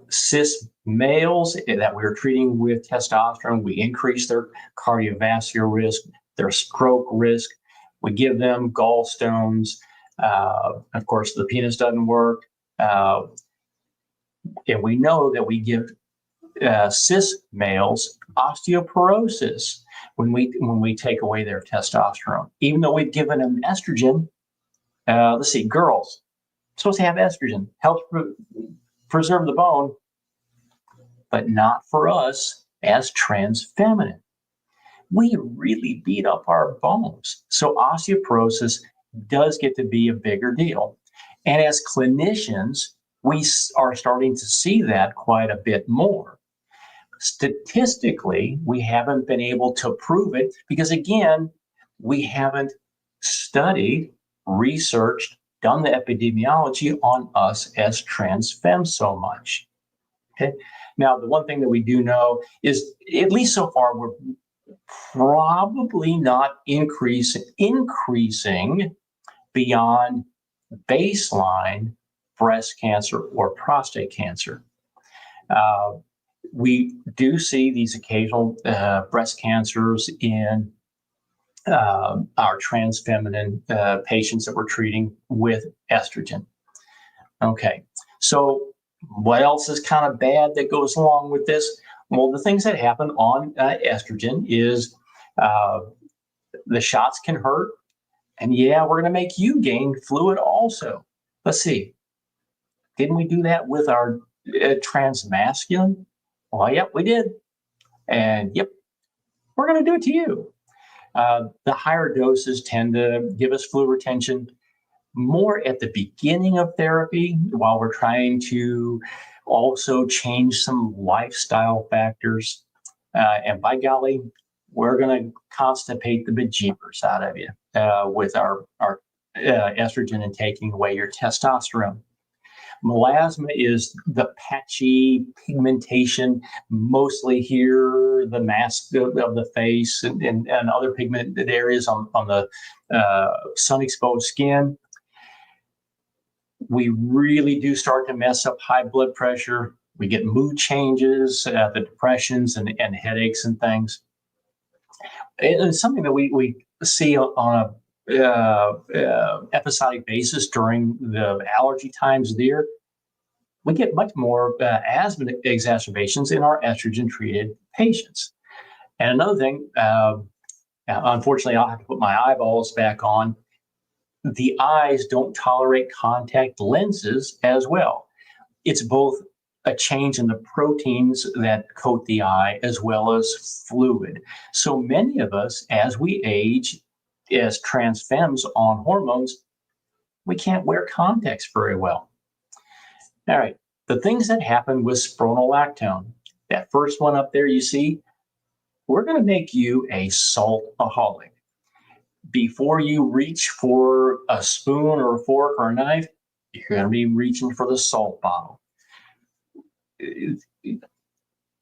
cis males that we're treating with testosterone, we increase their cardiovascular risk, their stroke risk. We give them gallstones. Of course, the penis doesn't work. And we know that we give cis males osteoporosis when we take away their testosterone. Even though we've given them estrogen, let's see, girls supposed to have estrogen, helps preserve the bone, but not for us as trans feminine. We really beat up our bones. So osteoporosis does get to be a bigger deal. And as clinicians, we are starting to see that quite a bit more. Statistically, we haven't been able to prove it because, again, we haven't studied, researched, done the epidemiology on us as trans femmes so much. Okay. Now, the one thing that we do know is, at least so far, we're probably not increasing beyond baseline breast cancer or prostate cancer. We do see these occasional breast cancers in our trans feminine patients that we're treating with estrogen. Okay, so what else is kind of bad that goes along with this? Well, the things that happen on estrogen is the shots can hurt. And yeah, we're going to make you gain fluid also. Let's see. Didn't we do that with our trans masculine? Well, yep, we did. And yep, we're going to do it to you. The higher doses tend to give us fluid retention more at the beginning of therapy while we're trying to also change some lifestyle factors. And by golly, we're going to constipate the bejeepers out of you with our estrogen and taking away your testosterone. Melasma is the patchy pigmentation, mostly here, the mask of the face and other pigmented areas on the sun-exposed skin. We really do start to mess up high blood pressure. We get mood changes, the depressions and headaches and things. And it's something that we see on a episodic basis during the allergy times there. We get much more asthma exacerbations in our estrogen-treated patients. And another thing, unfortunately, I'll have to put my eyeballs back on. The eyes don't tolerate contact lenses as well. It's both a change in the proteins that coat the eye as well as fluid. So many of us, as we age, as trans femmes on hormones, we can't wear contacts very well. All right, the things that happen with spironolactone, that first one up there you see, we're going to make you a saltaholic. Before you reach for a spoon or a fork or a knife, you're going to be reaching for the salt bottle.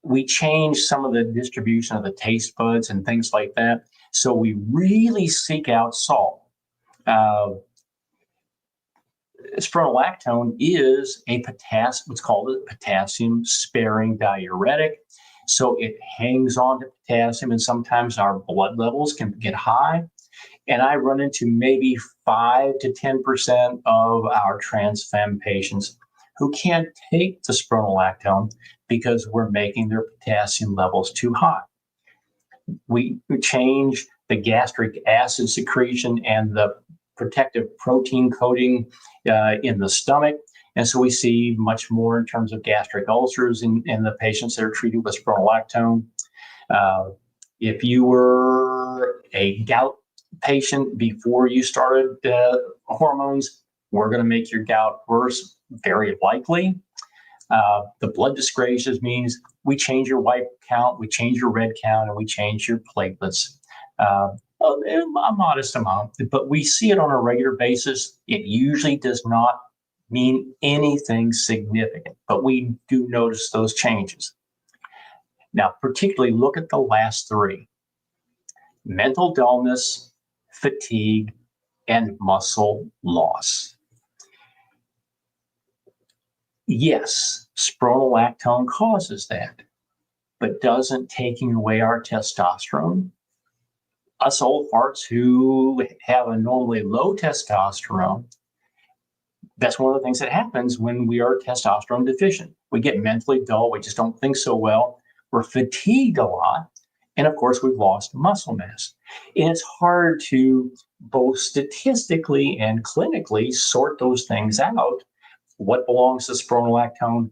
We change some of the distribution of the taste buds and things like that. So we really seek out salt. Spironolactone is what's called a potassium-sparing diuretic. So it hangs on to potassium, and sometimes our blood levels can get high. And I run into maybe 5 to 10% of our trans femme patients who can't take the spironolactone because we're making their potassium levels too high. We change the gastric acid secretion and the protective protein coating in the stomach. And so we see much more in terms of gastric ulcers in the patients that are treated with spironolactone. If you were a gout patient before you started hormones, we're going to make your gout worse, very likely. The blood dyscrasias means we change your white count, we change your red count, and we change your platelets. A modest amount, but we see it on a regular basis. It usually does not mean anything significant, but we do notice those changes. Now, particularly look at the last three: mental dullness, fatigue, and muscle loss. Yes, spironolactone causes that, but doesn't taking away our testosterone. Us old farts who have a normally low testosterone, that's one of the things that happens when we are testosterone deficient. We get mentally dull, we just don't think so well, we're fatigued a lot, and of course we've lost muscle mass. And it's hard to both statistically and clinically sort those things out. What belongs to spironolactone,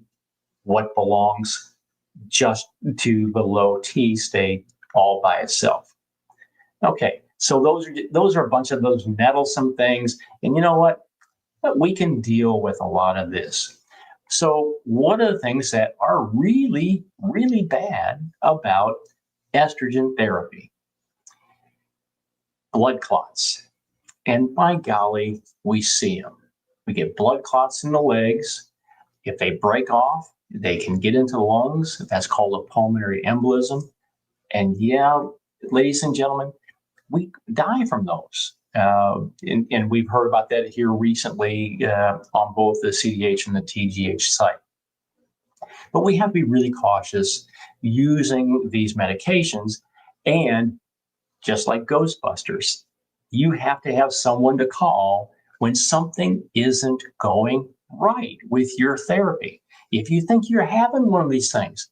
what belongs just to the low T state all by itself. Okay, so those are a bunch of those nettlesome things, and you know what? We can deal with a lot of this. So one of the things that are really, really bad about estrogen therapy, blood clots. And by golly, we see them. We get blood clots in the legs. If they break off, they can get into the lungs. That's called a pulmonary embolism. And yeah, ladies and gentlemen, we die from those. And we've heard about that here recently on both the CDH and the TGH site. But we have to be really cautious using these medications. And just like Ghostbusters, you have to have someone to call when something isn't going right with your therapy. If you think you're having one of these things,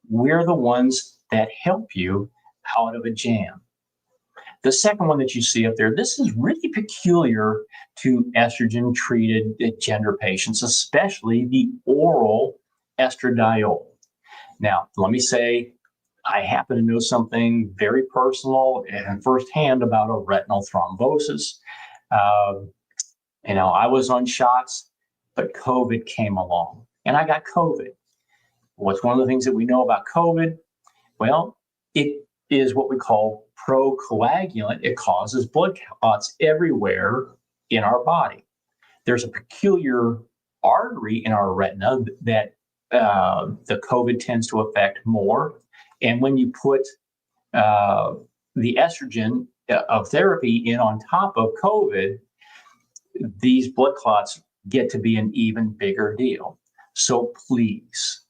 we're the ones that help you out of a jam. The second one that you see up there, this is really peculiar to estrogen-treated gender patients, especially the oral estradiol. Now, let me say, I happen to know something very personal and firsthand about a retinal thrombosis. I was on shots, but COVID came along, and I got COVID. What's one of the things that we know about COVID? Well, it is what we call procoagulant. It causes blood clots everywhere in our body. There's a peculiar artery in our retina that the COVID tends to affect more. And when you put the estrogen of therapy in on top of COVID, these blood clots get to be an even bigger deal. So please,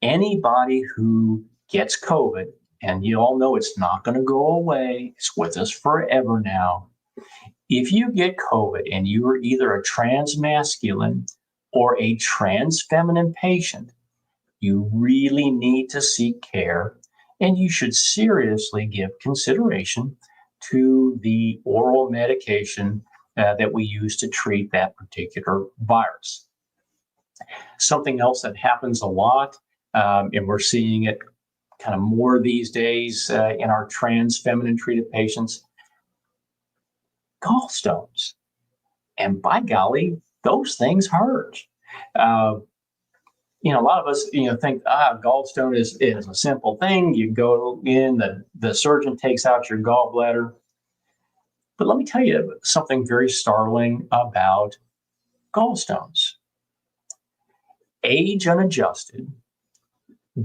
anybody who gets COVID, and you all know it's not going to go away, it's with us forever now. If you get COVID and you are either a transmasculine or a transfeminine patient, you really need to seek care, and you should seriously give consideration to the oral medication that we use to treat that particular virus. Something else that happens a lot, and we're seeing it kind of more these days in our trans feminine treated patients, gallstones. And by golly, those things hurt. A lot of us, think, gallstone is a simple thing. You go in, the surgeon takes out your gallbladder. But let me tell you something very startling about gallstones. Age unadjusted,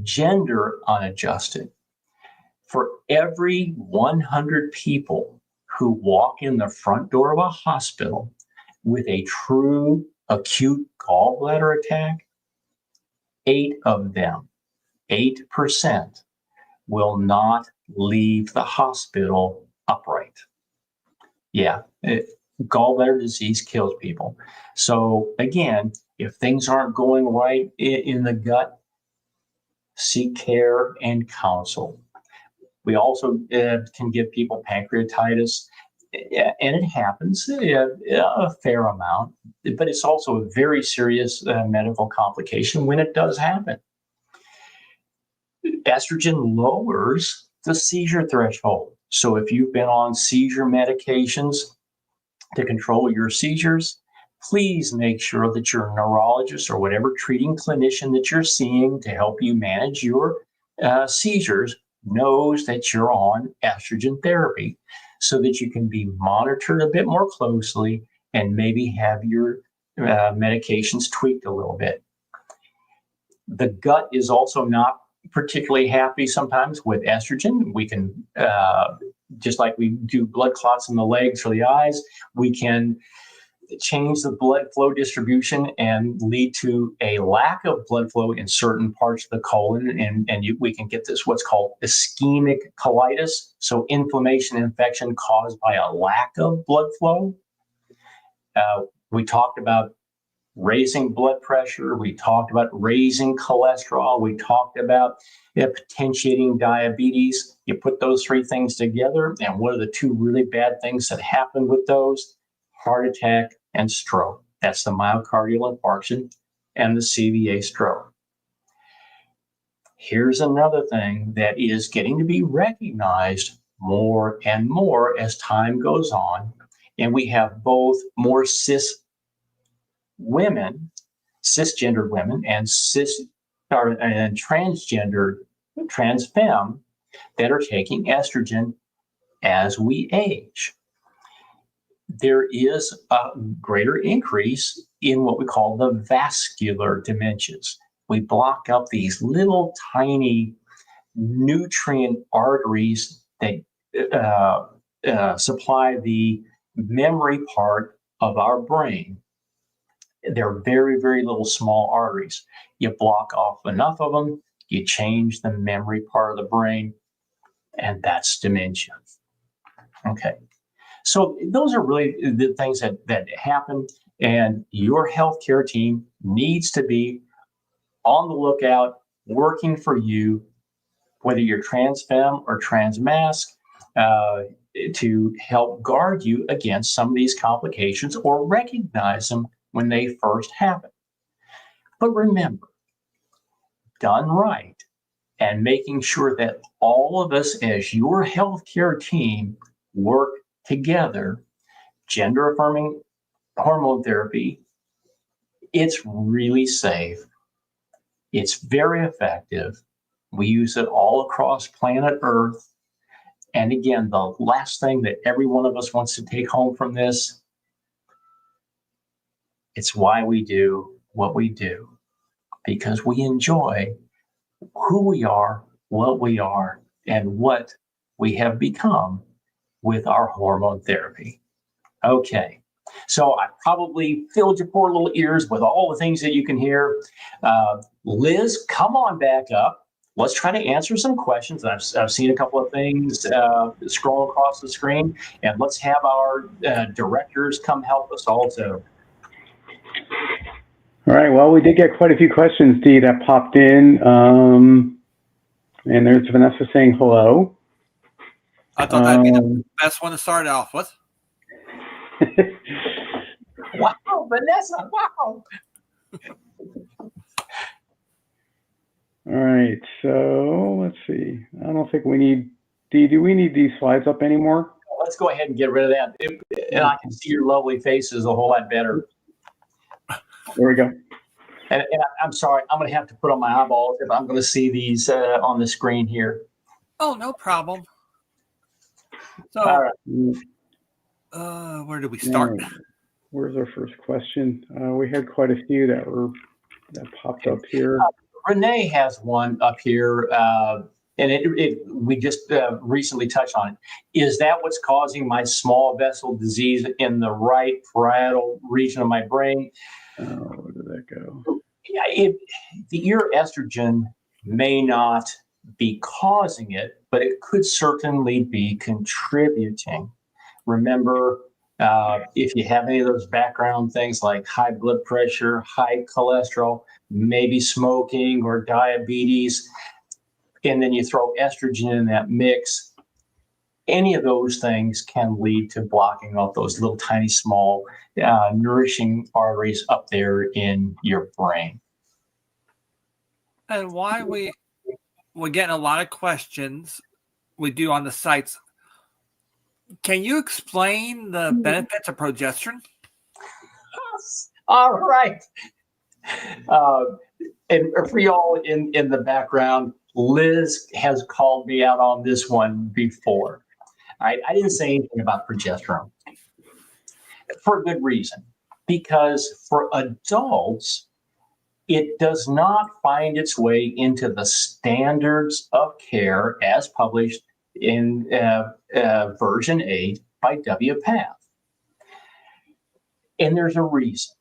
gender unadjusted. For every 100 people who walk in the front door of a hospital with a true acute gallbladder attack, 8 of them, 8%, will not leave the hospital upright. Yeah, gallbladder disease kills people. So again, if things aren't going right in the gut, seek care and counsel. We also can give people pancreatitis, and it happens a fair amount, but it's also a very serious medical complication when it does happen. Estrogen lowers the seizure threshold. So if you've been on seizure medications to control your seizures, please make sure that your neurologist or whatever treating clinician that you're seeing to help you manage your seizures knows that you're on estrogen therapy so that you can be monitored a bit more closely and maybe have your medications tweaked a little bit. The gut is also not particularly happy sometimes with estrogen. We can, just like we do blood clots in the legs or the eyes, we can change the blood flow distribution and lead to a lack of blood flow in certain parts of the colon. And we can get this, what's called ischemic colitis. So inflammation, infection caused by a lack of blood flow. We talked about raising blood pressure. We talked about raising cholesterol. We talked about potentiating diabetes. You put those 3 things together, and what are the 2 really bad things that happen with those? Heart attack and stroke. That's the myocardial infarction and the CVA stroke. Here's another thing that is getting to be recognized more and more as time goes on, and we have both more cisgendered women and transgendered transfemme that are taking estrogen as we age. There is a greater increase in what we call the vascular dementias. We block up these little tiny nutrient arteries that supply the memory part of our brain. They're very, very little small arteries. You block off enough of them, you change the memory part of the brain, and that's dementia. Okay. So those are really the things that happen, and your healthcare team needs to be on the lookout, working for you, whether you're transfemme or transmasc, to help guard you against some of these complications or recognize them when they first happen. But remember, done right, and making sure that all of us as your healthcare team work together, gender affirming hormone therapy, it's really safe. It's very effective. We use it all across planet Earth. And again, the last thing that every one of us wants to take home from this, it's why we do what we do because we enjoy who we are, what we are, and what we have become with our hormone therapy. Okay, so I probably filled your poor little ears with all the things that you can hear. Liz, come on back up. Let's try to answer some questions. I've seen a couple of things scroll across the screen, and let's have our directors come help us also. All right. Well, we did get quite a few questions, Dee, that popped in. And there's Vanessa saying hello. I thought that'd be the best one to start off with. Wow, Vanessa, wow. All right. So let's see. I don't think we need, Dee, do we need these slides up anymore? Let's go ahead and get rid of that. And I can see your lovely faces a whole lot better. There we go. And I'm sorry, I'm going to have to put on my eyeballs if I'm going to see these on the screen here. Oh, no problem. So, All right. where do we start? Right. Where's our first question? We had quite a few that popped up here. Renee has one up here, and we just recently touched on it. Is that what's causing my small vessel disease in the right parietal region of my brain? Where did that go? Yeah, the estrogen may not be causing it, but it could certainly be contributing. Remember, if you have any of those background things like high blood pressure, high cholesterol, maybe smoking or diabetes, and then you throw estrogen in that mix, any of those things can lead to blocking of those little tiny small nourishing arteries up there in your brain. And why we're getting a lot of questions we do on the sites. Can you explain the benefits of progesterone? All right. And for y'all in the background, Liz has called me out on this one before. I didn't say anything about progesterone for a good reason, because for adults, it does not find its way into the standards of care as published in version 8 by WPATH. And there's a reason.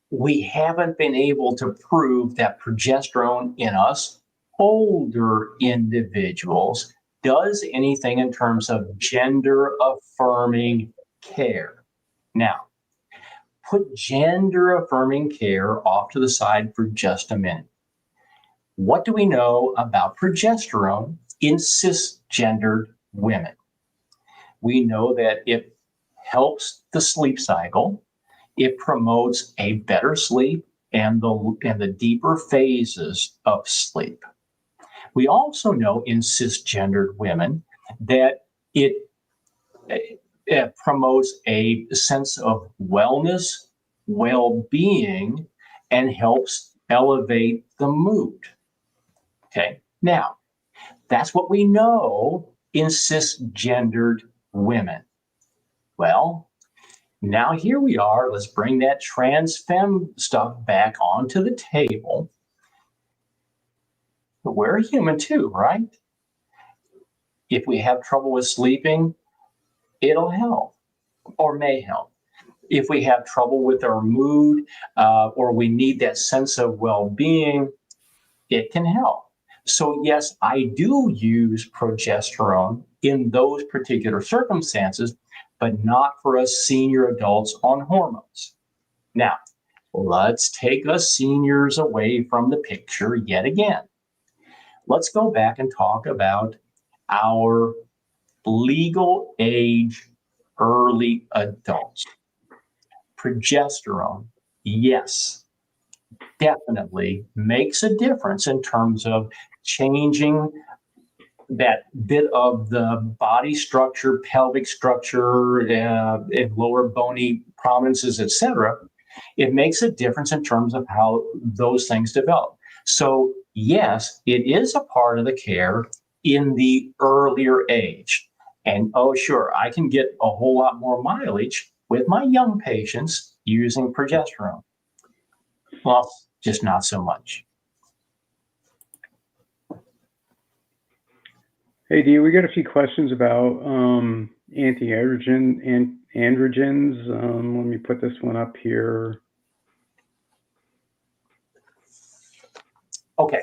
We haven't been able to prove that progesterone in us older individuals does anything in terms of gender affirming care. Now, put gender affirming care off to the side for just a minute. What do we know about progesterone in cisgendered women? We know that it helps the sleep cycle. It promotes a better sleep and the deeper phases of sleep. We also know in cisgendered women that it promotes a sense of wellness, well-being, and helps elevate the mood. Okay, now that's what we know in cisgendered women. Well, now here we are. Let's bring that trans femme stuff back onto the table. But we're human too, right? If we have trouble with sleeping, it'll help or may help. If we have trouble with our mood or we need that sense of well-being, it can help. So yes, I do use progesterone in those particular circumstances, but not for us senior adults on hormones. Now, let's take us seniors away from the picture yet again. Let's go back and talk about our legal age early adults. Progesterone, yes, definitely makes a difference in terms of changing that bit of the body structure, pelvic structure, and lower bony prominences, etc. It makes a difference in terms of how those things develop. So yes, it is a part of the care in the earlier age. And oh, sure, I can get a whole lot more mileage with my young patients using progesterone. weight loss, just not so much. Hey, Dee, we got a few questions about anti-androgens. Let me put this one up here. Okay.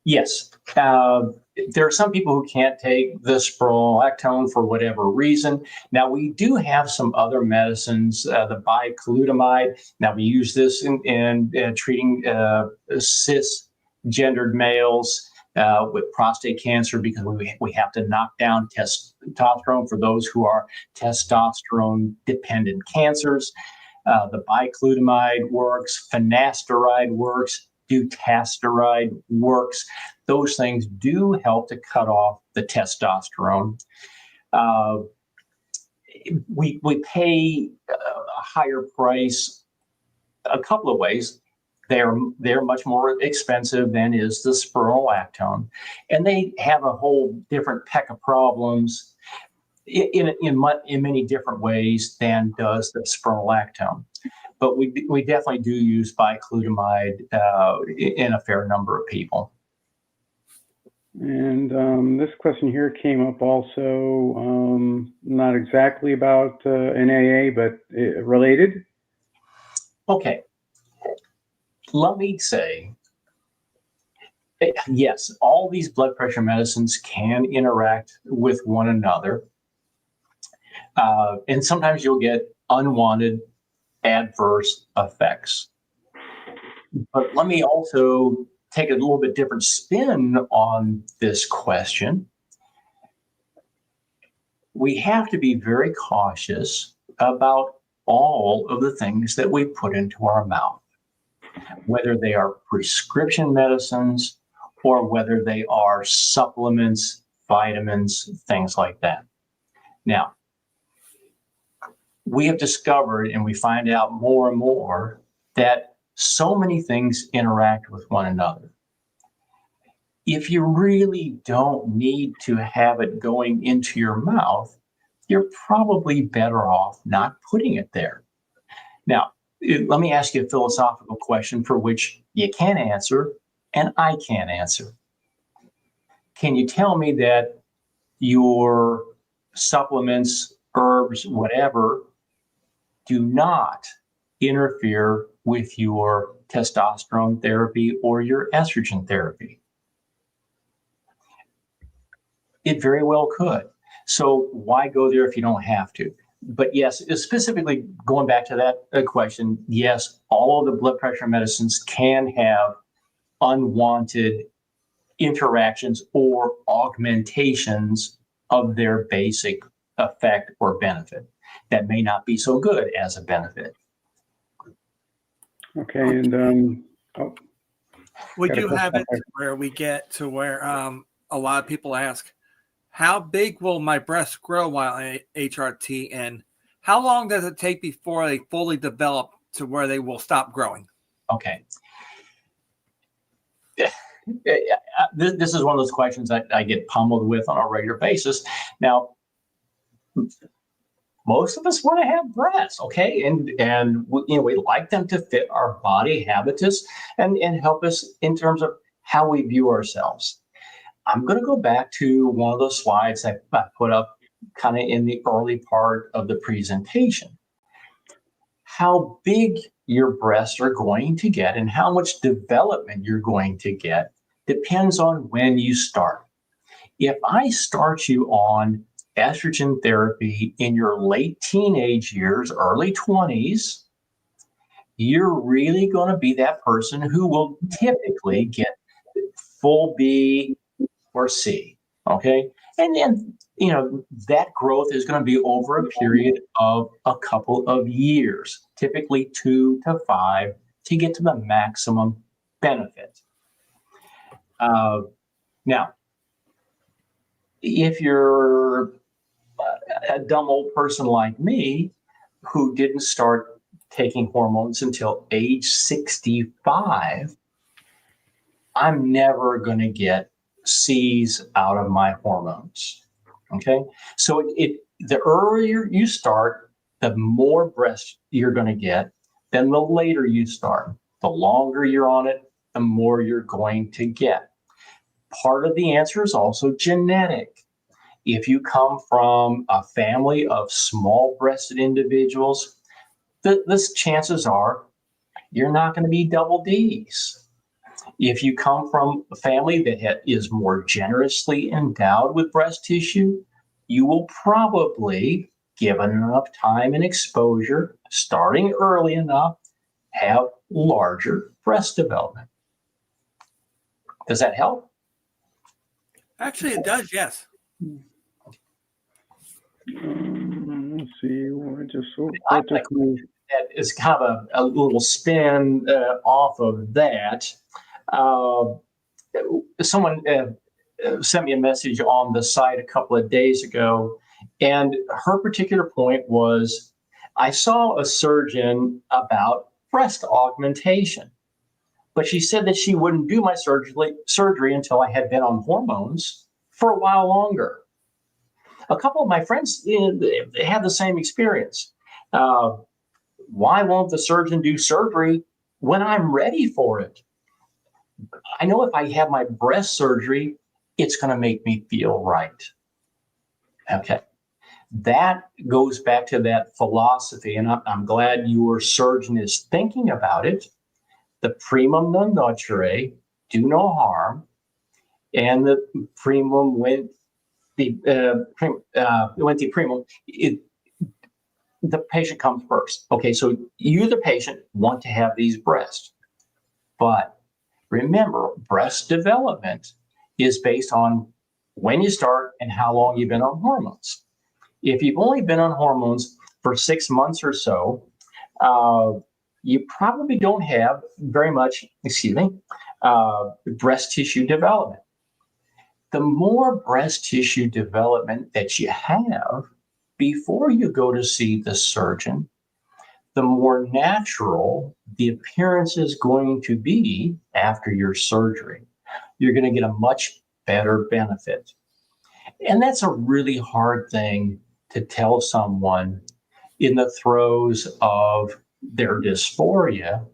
Yes. There are some people who can't take the spironolactone for whatever reason. Now, we do have some other medicines, the bicalutamide. Now, we use this in treating cisgendered males with prostate cancer because we have to knock down testosterone for those who are testosterone-dependent cancers. The bicalutamide works, finasteride works, dutasteride works. Those things do help to cut off the testosterone. We pay a higher price a couple of ways. They're much more expensive than is the spironolactone, and they have a whole different peck of problems in many different ways than does the spironolactone. But we definitely do use bicalutamide in a fair number of people. And this question here came up also, not exactly about an AA, but related. Okay. Let me say, yes, all these blood pressure medicines can interact with one another. And sometimes you'll get unwanted adverse effects. But let me also take a little bit different spin on this question. We have to be very cautious about all of the things that we put into our mouth, whether they are prescription medicines or whether they are supplements, vitamins, things like that. Now, we have discovered, and we find out more and more, that so many things interact with one another. If you really don't need to have it going into your mouth, you're probably better off not putting it there. Now, let me ask you a philosophical question for which you can answer and I can't answer. Can you tell me that your supplements, herbs, whatever, do not interfere with your testosterone therapy or your estrogen therapy? It very well could. So why go there if you don't have to? But yes, specifically going back to that question, yes, all of the blood pressure medicines can have unwanted interactions or augmentations of their basic effect or benefit that may not be so good as a benefit. Okay, and we do have it where we get to where a lot of people ask, how big will my breasts grow while I HRT, and how long does it take before they fully develop to where they will stop growing? Okay. This is one of those questions that I get pummeled with on a regular basis. Now, most of us want to have breasts, okay? And we like them to fit our body habitus and help us in terms of how we view ourselves. I'm going to go back to one of those slides that I put up kind of in the early part of the presentation. How big your breasts are going to get and how much development you're going to get depends on when you start. If I start you on estrogen therapy in your late teenage years, early 20s, you're really going to be that person who will typically get full B or C, okay? And then, that growth is going to be over a period of a couple of years, typically 2 to 5, to get to the maximum benefit. Now, if you're a dumb old person like me who didn't start taking hormones until age 65, I'm never going to get C's out of my hormones. Okay, so the earlier you start, the more breast you're going to get than the later you start. The longer you're on it, the more you're going to get. Part of the answer is also genetic. If you come from a family of small-breasted individuals, the chances are you're not going to be double Ds. If you come from a family that is more generously endowed with breast tissue, you will probably, given enough time and exposure, starting early enough, have larger breast development. Does that help? Actually, it does, yes. Let's see. That is kind of a little spin off of that. Someone sent me a message on the site a couple of days ago, and her particular point was, I saw a surgeon about breast augmentation, but she said that she wouldn't do my surgery until I had been on hormones for a while longer. A couple of my friends had the same experience. Why won't the surgeon do surgery when I'm ready for it? I know if I have my breast surgery, it's going to make me feel right. Okay. That goes back to that philosophy, and I'm glad your surgeon is thinking about it. The primum non nocere, do no harm, and the primum went the primum. The patient comes first. Okay, so you, the patient, want to have these breasts, but remember, breast development is based on when you start and how long you've been on hormones. If you've only been on hormones for 6 months or so, you probably don't have very much, breast tissue development. The more breast tissue development that you have before you go to see the surgeon, the more natural the appearance is going to be after your surgery. You're going to get a much better benefit. And that's a really hard thing to tell someone in the throes of their dysphoria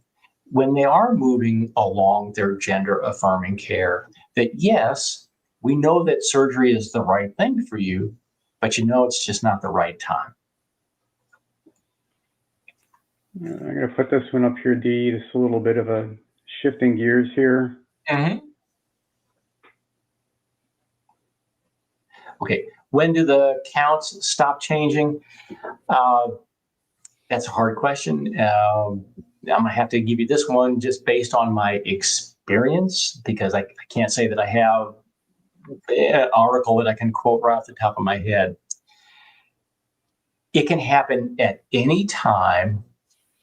when they are moving along their gender affirming care, that yes, we know that surgery is the right thing for you, but you know it's just not the right time. I'm going to put this one up here, Dee. Just a little bit of a shifting gears here. Okay, when do the counts stop changing? That's a hard question. I'm going to have to give you this one just based on my experience, because I can't say that I have an article that I can quote right off the top of my head. It can happen at any time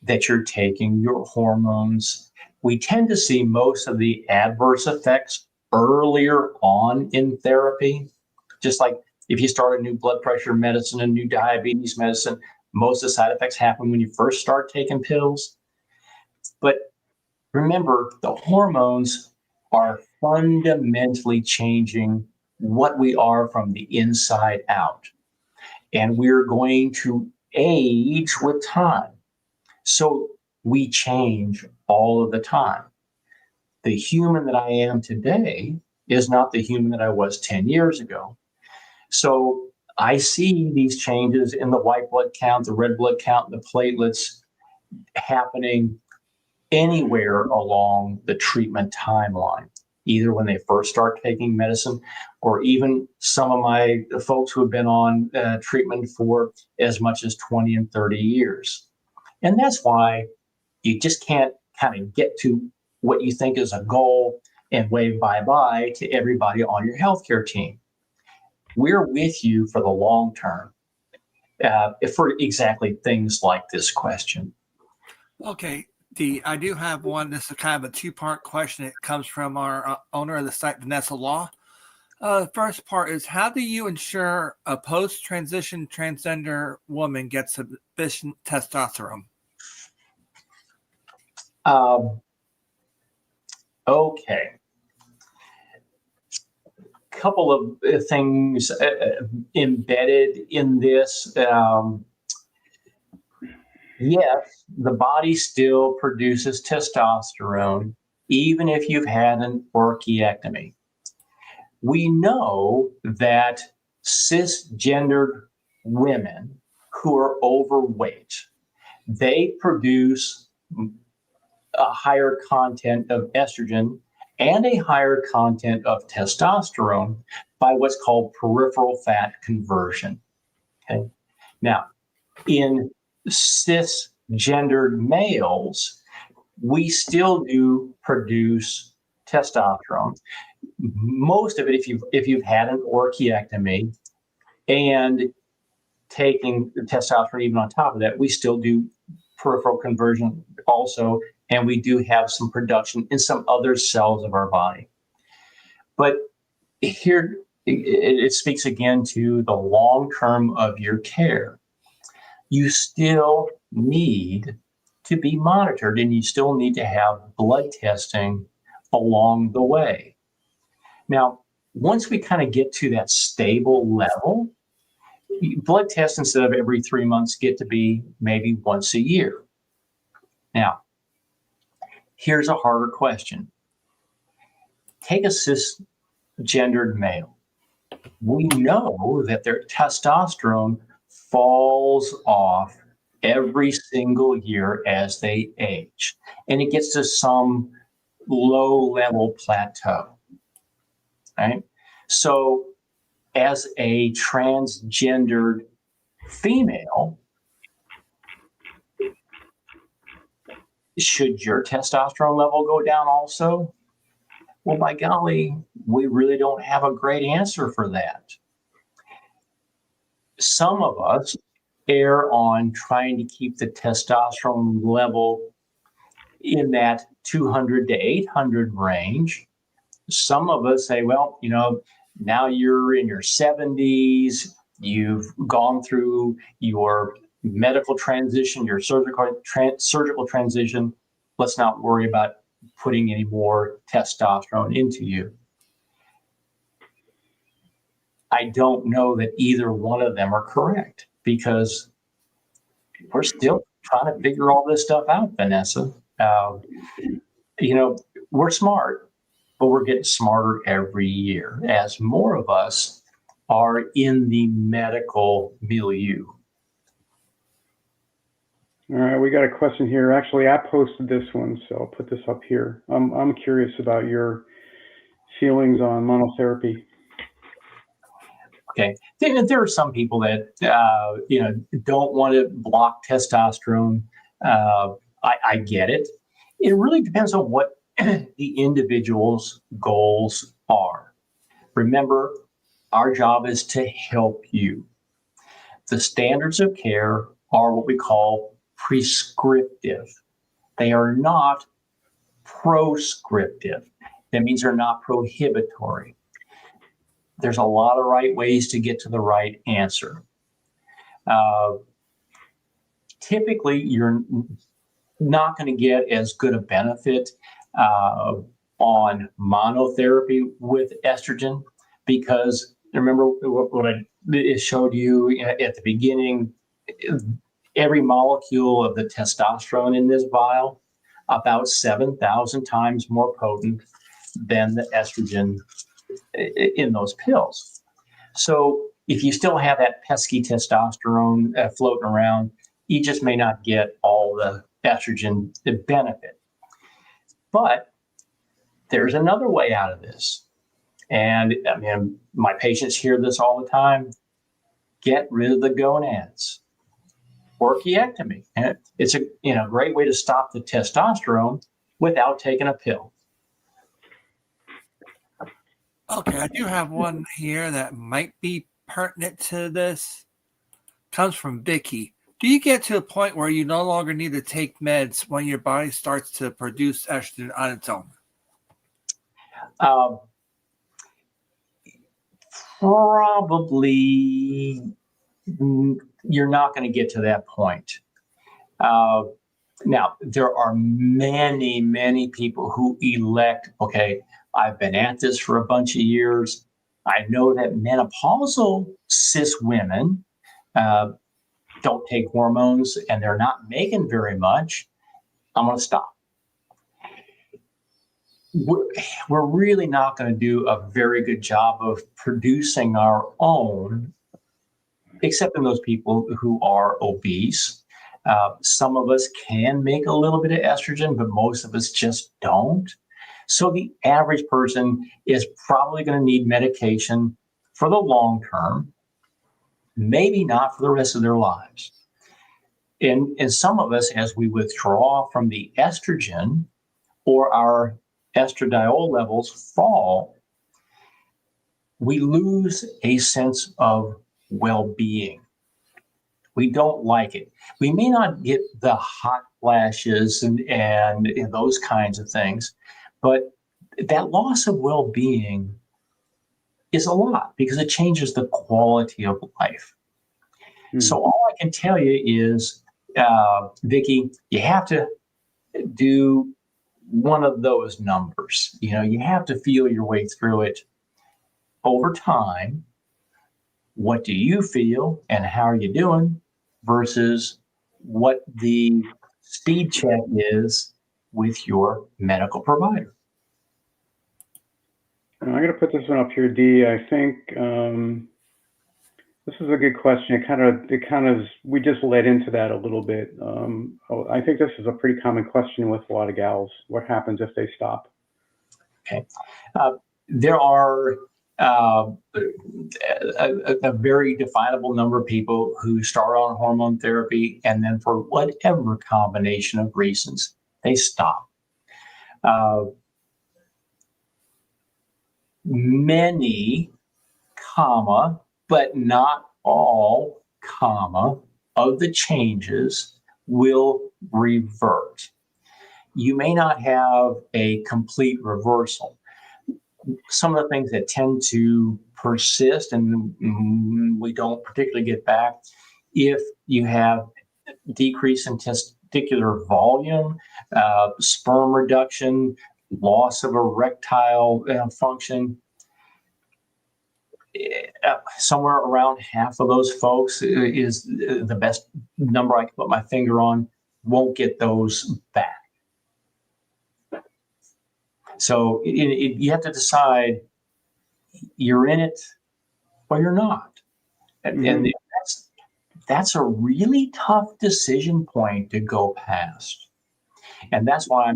that you're taking your hormones. We tend to see most of the adverse effects earlier on in therapy. Just like if you start a new blood pressure medicine, a new diabetes medicine, most of the side effects happen when you first start taking pills. But remember, the hormones are fundamentally changing what we are from the inside out. And we're going to age with time. So we change all of the time. The human that I am today is not the human that I was 10 years ago. So I see these changes in the white blood count, the red blood count, and the platelets happening anywhere along the treatment timeline, either when they first start taking medicine, or even some of my folks who have been on treatment for as much as 20 and 30 years. And that's why you just can't kind of get to what you think is a goal and wave bye-bye to everybody on your healthcare team. We're with you for the long term for exactly things like this question. Okay, Dee, I do have one. This is kind of a two-part question. It comes from our owner of the site, Vanessa Law. The first part is, how do you ensure a post-transition transgender woman gets sufficient testosterone? Okay. Couple of things embedded in this. yes, the body still produces testosterone, even if you've had an orchiectomy. We know that cisgendered women who are overweight, they produce a higher content of estrogen and a higher content of testosterone by what's called peripheral fat conversion. Okay. Now, in cisgendered males, we still do produce testosterone. Most of it, if you've had an orchiectomy and taking testosterone even on top of that, we still do peripheral conversion also, and we do have some production in some other cells of our body. But here it speaks again to the long term of your care. You still need to be monitored, and you still need to have blood testing along the way. Now, once we kind of get to that stable level, blood tests instead of every 3 months get to be maybe once a year. Now, here's a harder question. Take a cisgendered male. We know that their testosterone falls off every single year as they age, and it gets to some low-level plateau. Right? So, as a transgendered female, should your testosterone level go down also? Well, by golly, we really don't have a great answer for that. Some of us err on trying to keep the testosterone level in that 200 to 800 range. Some of us say, well, now you're in your 70s, you've gone through your medical transition, your surgical transition. Let's not worry about putting any more testosterone into you. I don't know that either one of them are correct, because we're still trying to figure all this stuff out, Vanessa. We're smart, but we're getting smarter every year as more of us are in the medical milieu. All right, we got a question here. Actually, I posted this one, so I'll put this up here. I'm curious about your feelings on monotherapy. Okay, there are some people that don't want to block testosterone. I get it. It really depends on what the individual's goals are. Remember, our job is to help you. The standards of care are what we call prescriptive. They are not proscriptive. That means they're not prohibitory. There's a lot of right ways to get to the right answer. Typically, you're not going to get as good a benefit on monotherapy with estrogen, because remember what I showed you at the beginning, every molecule of the testosterone in this vial, about 7,000 times more potent than the estrogen in those pills. So if you still have that pesky testosterone floating around, you just may not get all the estrogen benefit. But there's another way out of this. And I mean, my patients hear this all the time. Get rid of the gonads. Orchiectomy. And it's a great way to stop the testosterone without taking a pill. Okay, I do have one here that might be pertinent to this. Comes from Vicky. Do you get to a point where you no longer need to take meds when your body starts to produce estrogen on its own? Probably you're not going to get to that point. Now, there are many, many people who elect, okay, I've been at this for a bunch of years. I know that menopausal cis women don't take hormones and they're not making very much, I'm going to stop. We're really not going to do a very good job of producing our own, except in those people who are obese. Some of us can make a little bit of estrogen, but most of us just don't. So the average person is probably going to need medication for the long term, maybe not for the rest of their lives. And some of us, as we withdraw from the estrogen or our estradiol levels fall, we lose a sense of well-being. We don't like it. We may not get the hot flashes and those kinds of things, but that loss of well-being is a lot because it changes the quality of life. So all I can tell you is, Vicki, you have to do one of those numbers. You have to feel your way through it over time. What do you feel and how are you doing versus what the speed check is with your medical provider? I'm going to put this one up here, Dee. I think this is a good question. We just led into that a little bit. I think this is a pretty common question with a lot of gals. What happens if they stop? Okay. There are a very definable number of people who start on hormone therapy and then for whatever combination of reasons, they stop. Many, but not all, of the changes will revert. You may not have a complete reversal. Some of the things that tend to persist and we don't particularly get back, if you have decrease in testicular volume, sperm reduction, loss of erectile function, somewhere around half of those folks is the best number I can put my finger on, won't get those back. So you have to decide you're in it or you're not. And that's a really tough decision point to go past. And that's why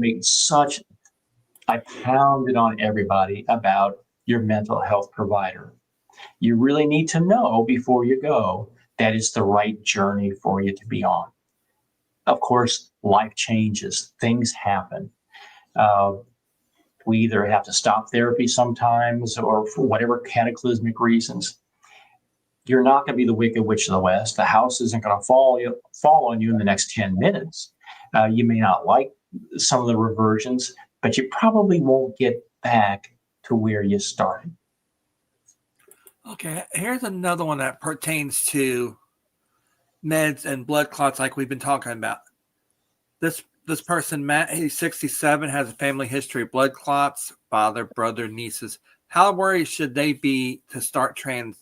I pounded on everybody about your mental health provider. You really need to know before you go that it's the right journey for you to be on. Of course, life changes, things happen. We either have to stop therapy sometimes or for whatever cataclysmic reasons. You're not going to be the Wicked Witch of the West. The house isn't going to fall on you in the next 10 minutes. You may not like some of the reversions, but you probably won't get back to where you started. Okay, here's another one that pertains to meds and blood clots like we've been talking about. This person, Matt, he's 67, has a family history of blood clots, father, brother, nieces. How worried should they be to start transfen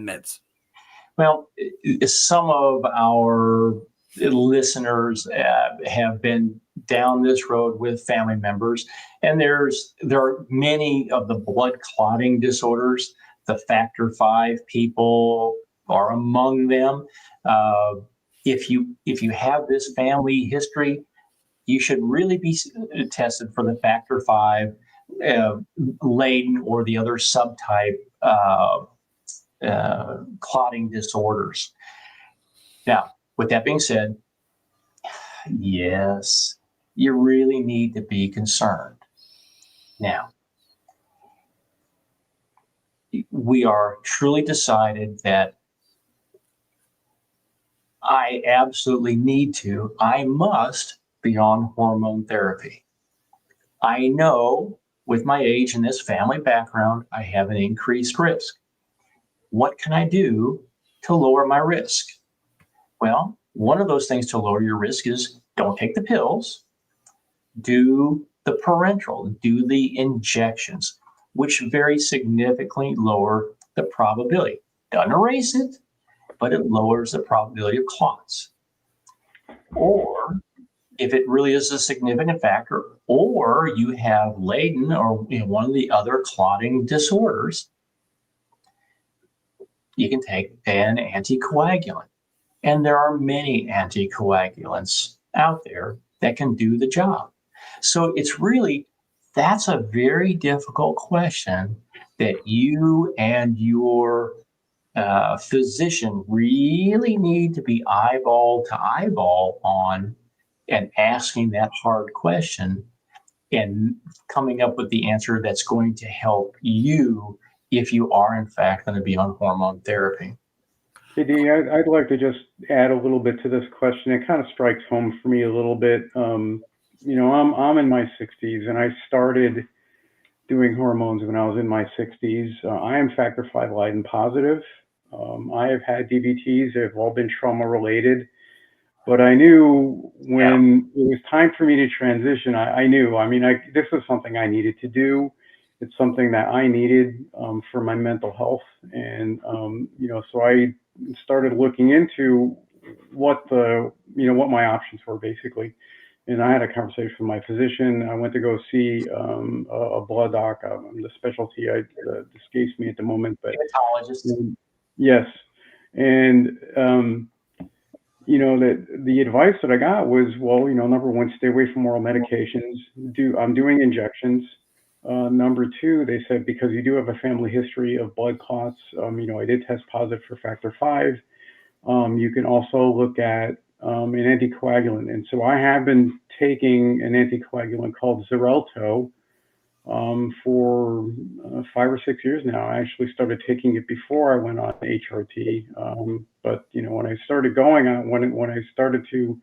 meds? Well, some of our listeners have been down this road with family members, and there are many of the blood clotting disorders. The factor V people are among them. If you have this family history, you should really be tested for the factor V laden or the other subtype clotting disorders. Now, with that being said, yes, you really need to be concerned. Now, we are truly decided that I absolutely I must be on hormone therapy. I know with my age and this family background, I have an increased risk. What can I do to lower my risk? Well, one of those things to lower your risk is don't take the pills, do the parenteral, do the injections, which very significantly lower the probability. Doesn't erase it, but it lowers the probability of clots. Or if it really is a significant factor, or you have Leiden or one of the other clotting disorders, you can take an anticoagulant. And there are many anticoagulants out there that can do the job. So it's really, that's a very difficult question that you and your physician really need to be eyeball to eyeball on, and asking that hard question and coming up with the answer that's going to help you if you are in fact going to be on hormone therapy. Hey, Dee, I'd like to just add a little bit to this question. It kind of strikes home for me a little bit. I'm in my 60s, and I started doing hormones when I was in my 60s. I am factor V Leiden positive. I have had DVTs. They've all been trauma related. But I knew when it was time for me to transition, I knew, this was something I needed to do. It's something that I needed for my mental health. And, so I started looking into what my options were basically. And I had a conversation with my physician. I went to go see a blood doc. The specialty escapes me at the moment, but yes. And, the advice that I got was, well, number one, stay away from oral medications. I'm doing injections. Number two, they said, because you do have a family history of blood clots, I did test positive for factor V. You can also look at an anticoagulant. And so I have been taking an anticoagulant called Xarelto for 5 or 6 years now. I actually started taking it before I went on HRT. But when I started going on, when I started to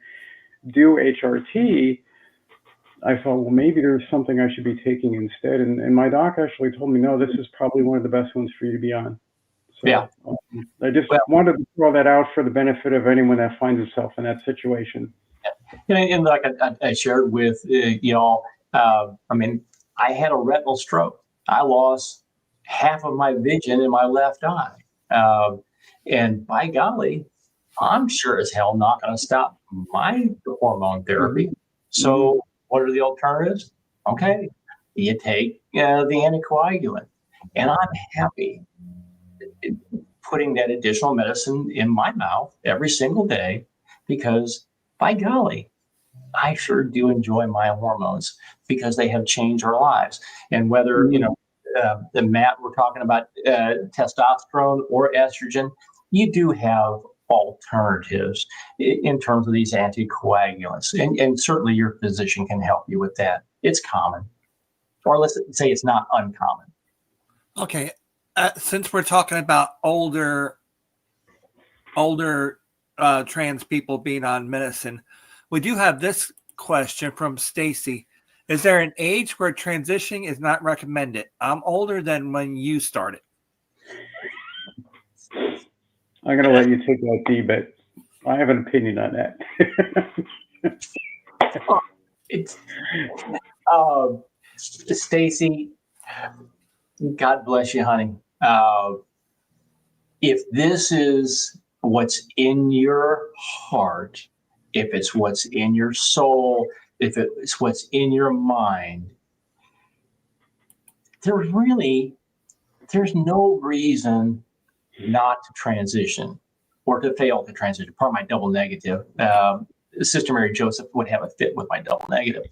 do HRT, I thought, well, maybe there's something I should be taking instead. And my doc actually told me, no, this is probably one of the best ones for you to be on. So I just wanted to throw that out for the benefit of anyone that finds itself in that situation. And like I shared with y'all, I had a retinal stroke. I lost half of my vision in my left eye. And by golly, I'm sure as hell not going to stop my hormone therapy. Mm-hmm. So what are the alternatives? Okay, you take the anticoagulant. And I'm happy putting that additional medicine in my mouth every single day, because by golly, I sure do enjoy my hormones because they have changed our lives. And whether, the Matt, we're talking about testosterone or estrogen, you do have alternatives in terms of these anticoagulants. And certainly your physician can help you with that. It's common. Or let's say it's not uncommon. Okay. Since we're talking about older trans people being on medicine, we do have this question from Stacy. Is there an age where transitioning is not recommended? I'm older than when you started. I'm going to let you take that, Dee, but I have an opinion on that. Stacy, God bless you, honey. If this is what's in your heart, if it's what's in your soul, if it's what's in your mind, there's no reason not to transition or to fail to transition. Part of my double negative. Sister Mary Joseph would have a fit with my double negative.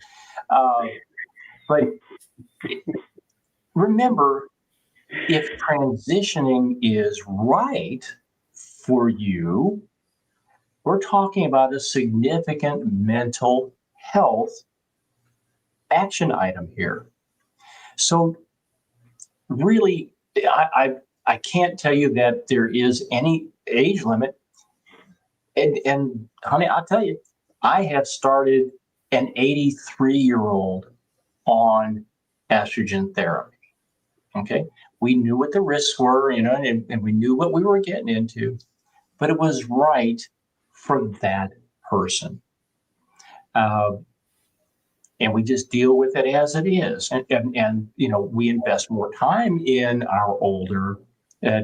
But remember, if transitioning is right for you, we're talking about a significant mental health action item here. So really, I can't tell you that there is any age limit. And honey, I'll tell you, I have started an 83-year-old on estrogen therapy. Okay. We knew what the risks were, and we knew what we were getting into, but it was right for that person. And we just deal with it as it is. And we invest more time in our older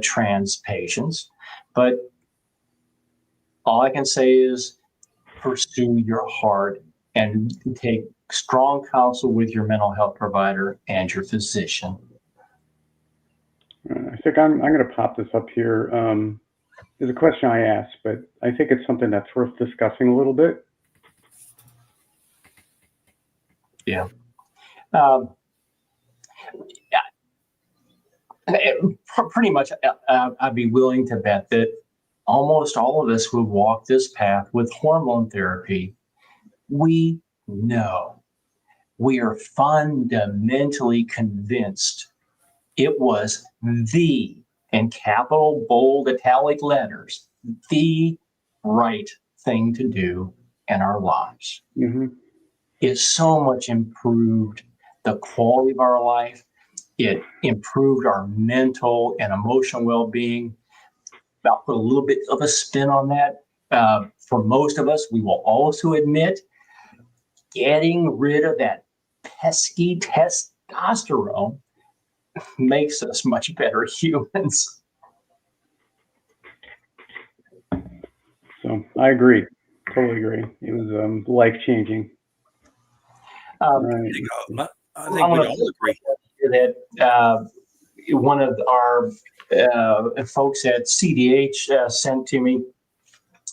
trans patients, but all I can say is pursue your heart and take strong counsel with your mental health provider and your physician. I think I'm going to pop this up here. There's a question I asked, but I think it's something that's worth discussing a little bit. Yeah. Pretty much, I'd be willing to bet that almost all of us who walk this path with hormone therapy, we know, we are fundamentally convinced it was the, in capital, bold, italic letters, the right thing to do in our lives. Mm-hmm. It so much improved the quality of our life. It improved our mental and emotional well-being. I'll put a little bit of a spin on that. For most of us, we will also admit getting rid of that pesky testosterone makes us much better humans. So I agree. Totally agree. It was life-changing. There you go. I think we all agree. That one of our folks at CDH sent to me,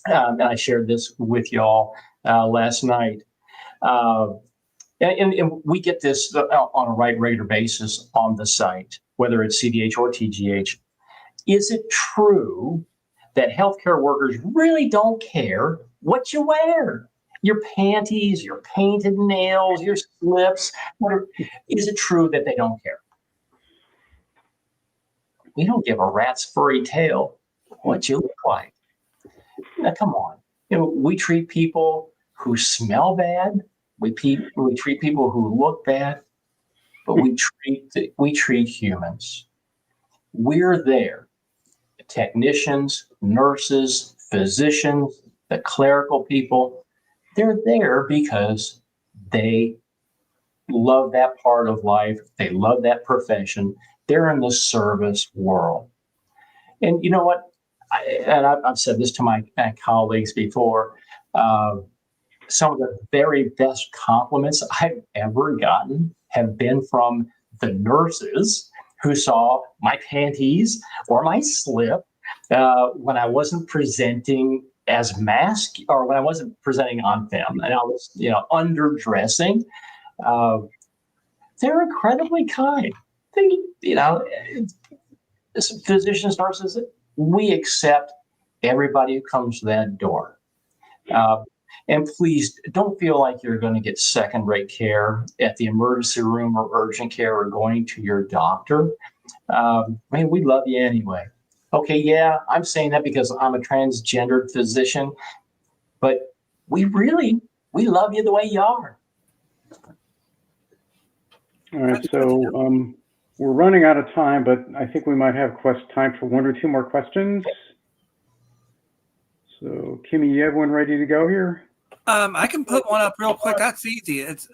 and I shared this with y'all last night. And we get this on a regular basis on the site, whether it's CDH or TGH. Is it true that healthcare workers really don't care what you wear? Your panties, your painted nails, your slips, whatever. Is it true that they don't care? We don't give a rat's furry tail what you look like. Now, come on. We treat people who smell bad. We treat people who look bad, but we treat humans. We're there. Technicians, nurses, physicians, the clerical people, they're there because they love that part of life. They love that profession. They're in the service world. And you know what? I've said this to my colleagues before. Some of the very best compliments I've ever gotten have been from the nurses who saw my panties or my slip when I wasn't presenting as mask, or when I wasn't presenting on them and I was, underdressing. They're incredibly kind. Physicians, nurses, we accept everybody who comes to that door. And please don't feel like you're going to get second-rate care at the emergency room or urgent care or going to your doctor. We love you anyway. Okay, yeah, I'm saying that because I'm a transgendered physician, but we love you the way you are. All right, so we're running out of time, but I think we might have time for one or two more questions. So, Kimmy, you have one ready to go here? I can put one up real quick. That's easy. It's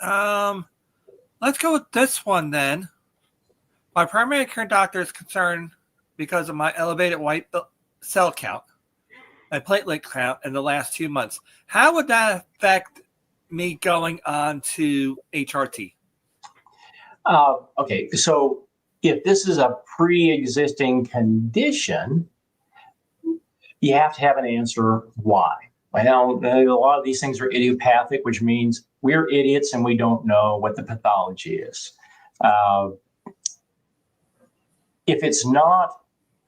let's go with this one then. My primary care doctor is concerned because of my elevated white cell count, my platelet count in the last 2 months. How would that affect me going on to HRT? Okay, so if this is a pre-existing condition, you have to have an answer why. Well, a lot of these things are idiopathic, which means we're idiots and we don't know what the pathology is. If it's not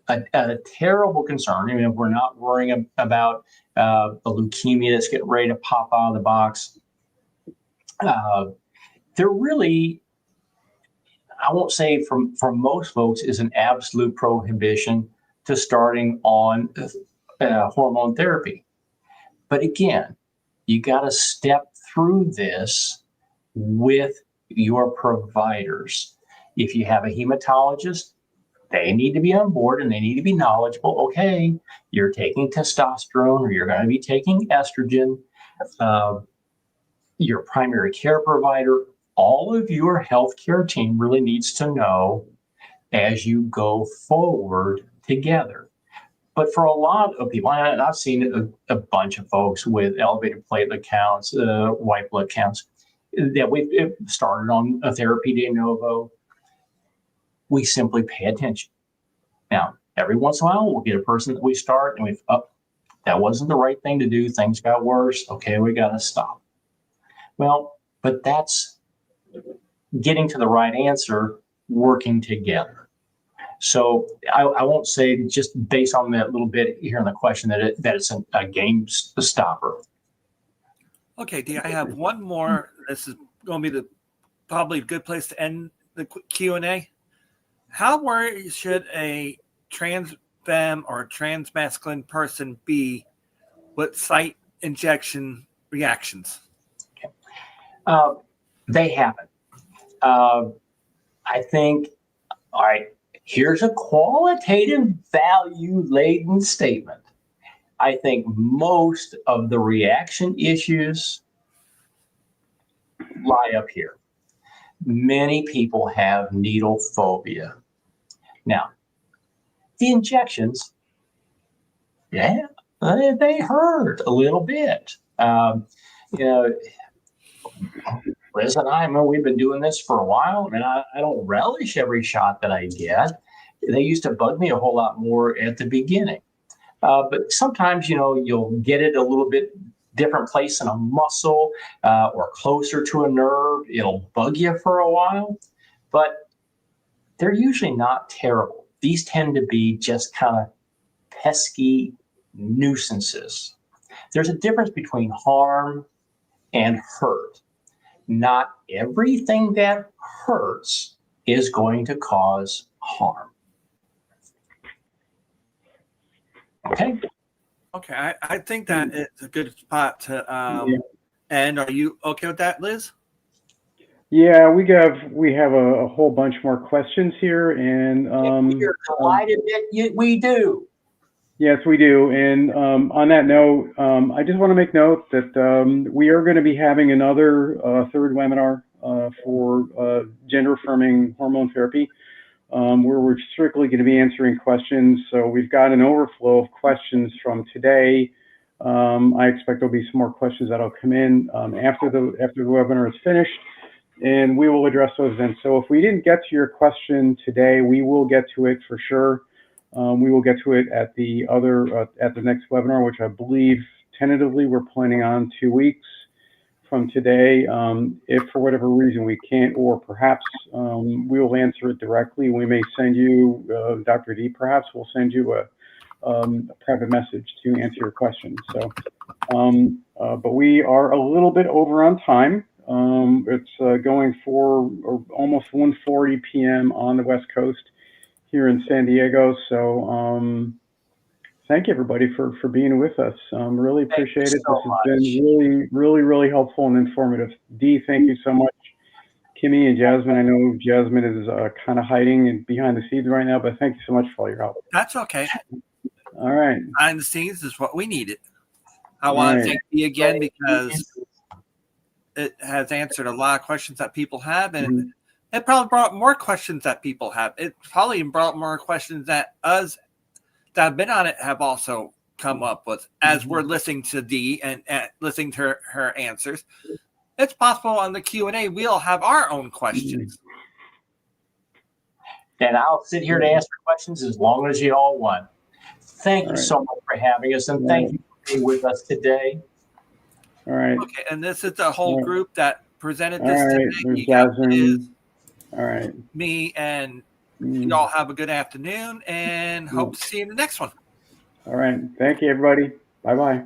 a terrible concern, if we're not worrying about the leukemia that's getting ready to pop out of the box, there really, I won't say for most folks, is an absolute prohibition to starting on hormone therapy. But again, you got to step through this with your providers. If you have a hematologist, they need to be on board and they need to be knowledgeable. Okay, you're taking testosterone or you're going to be taking estrogen. Your primary care provider, all of your healthcare team really needs to know as you go forward together. But for a lot of people, and I've seen a bunch of folks with elevated platelet counts, white blood counts, that we've started on a therapy de novo. We simply pay attention. Now, every once in a while, we'll get a person that we start and we've that wasn't the right thing to do. Things got worse. Okay, we got to stop. Well, but that's getting to the right answer, working together. So I won't say just based on that little bit here in the question that it's a game stopper. Okay, Dee, I have one more. This is going to be probably a good place to end the Q&A. How worried should a trans femme or transmasculine person be with site injection reactions? They haven't. I think, all right, here's a qualitative value-laden statement. I think most of the reaction issues lie up here. Many people have needle phobia. Now, the injections, yeah, they hurt a little bit. Liz and I mean, we've been doing this for a while, and I don't relish every shot that I get. They used to bug me a whole lot more at the beginning. But sometimes, you'll get it a little bit different place in a muscle or closer to a nerve. It'll bug you for a while, but they're usually not terrible. These tend to be just kind of pesky nuisances. There's a difference between harm and hurt. Not everything that hurts is going to cause harm. Okay. Okay, I think that is a good spot to end. Are you okay with that, Liz? Yeah, we have a whole bunch more questions here, and we're delighted that we do. Yes, we do. And on that note, I just want to make note that we are going to be having another third webinar for gender affirming hormone therapy, where we're strictly going to be answering questions. So we've got an overflow of questions from today. I expect there'll be some more questions that'll come in after the webinar is finished, and we will address those then. So if we didn't get to your question today, we will get to it for sure. We will get to it at the next webinar, which I believe tentatively we're planning on 2 weeks from today. If for whatever reason we can't, or perhaps we will answer it directly. We may send you, Dr. D, perhaps we'll send you a private message to answer your question. So, but we are a little bit over on time. It's going for almost 1:40 p.m. on the West Coast here in San Diego. So thank you everybody for being with us. Really appreciate it. This has been really helpful and informative. Dee, thank you so much. Kimmy and Jasmine, I know Jasmine is kind of hiding behind the scenes right now, but thank you so much for all your help. That's okay. All right. Behind the scenes is what we needed. I want to thank you again because it has answered a lot of questions that people have, and it probably brought more questions that people have. It probably brought more questions that us that have been on it have also come up with as we're listening to Dee and listening to her answers. It's possible on the Q&A we'll have our own questions. And I'll sit here to answer questions as long as you all want. Thank you so much for having us, and thank you for being with us today. All right. Okay, and this is the whole group that presented this today. Jasmine. All right. Me, and you all have a good afternoon, and hope to see you in the next one. All right. Thank you, everybody. Bye-bye.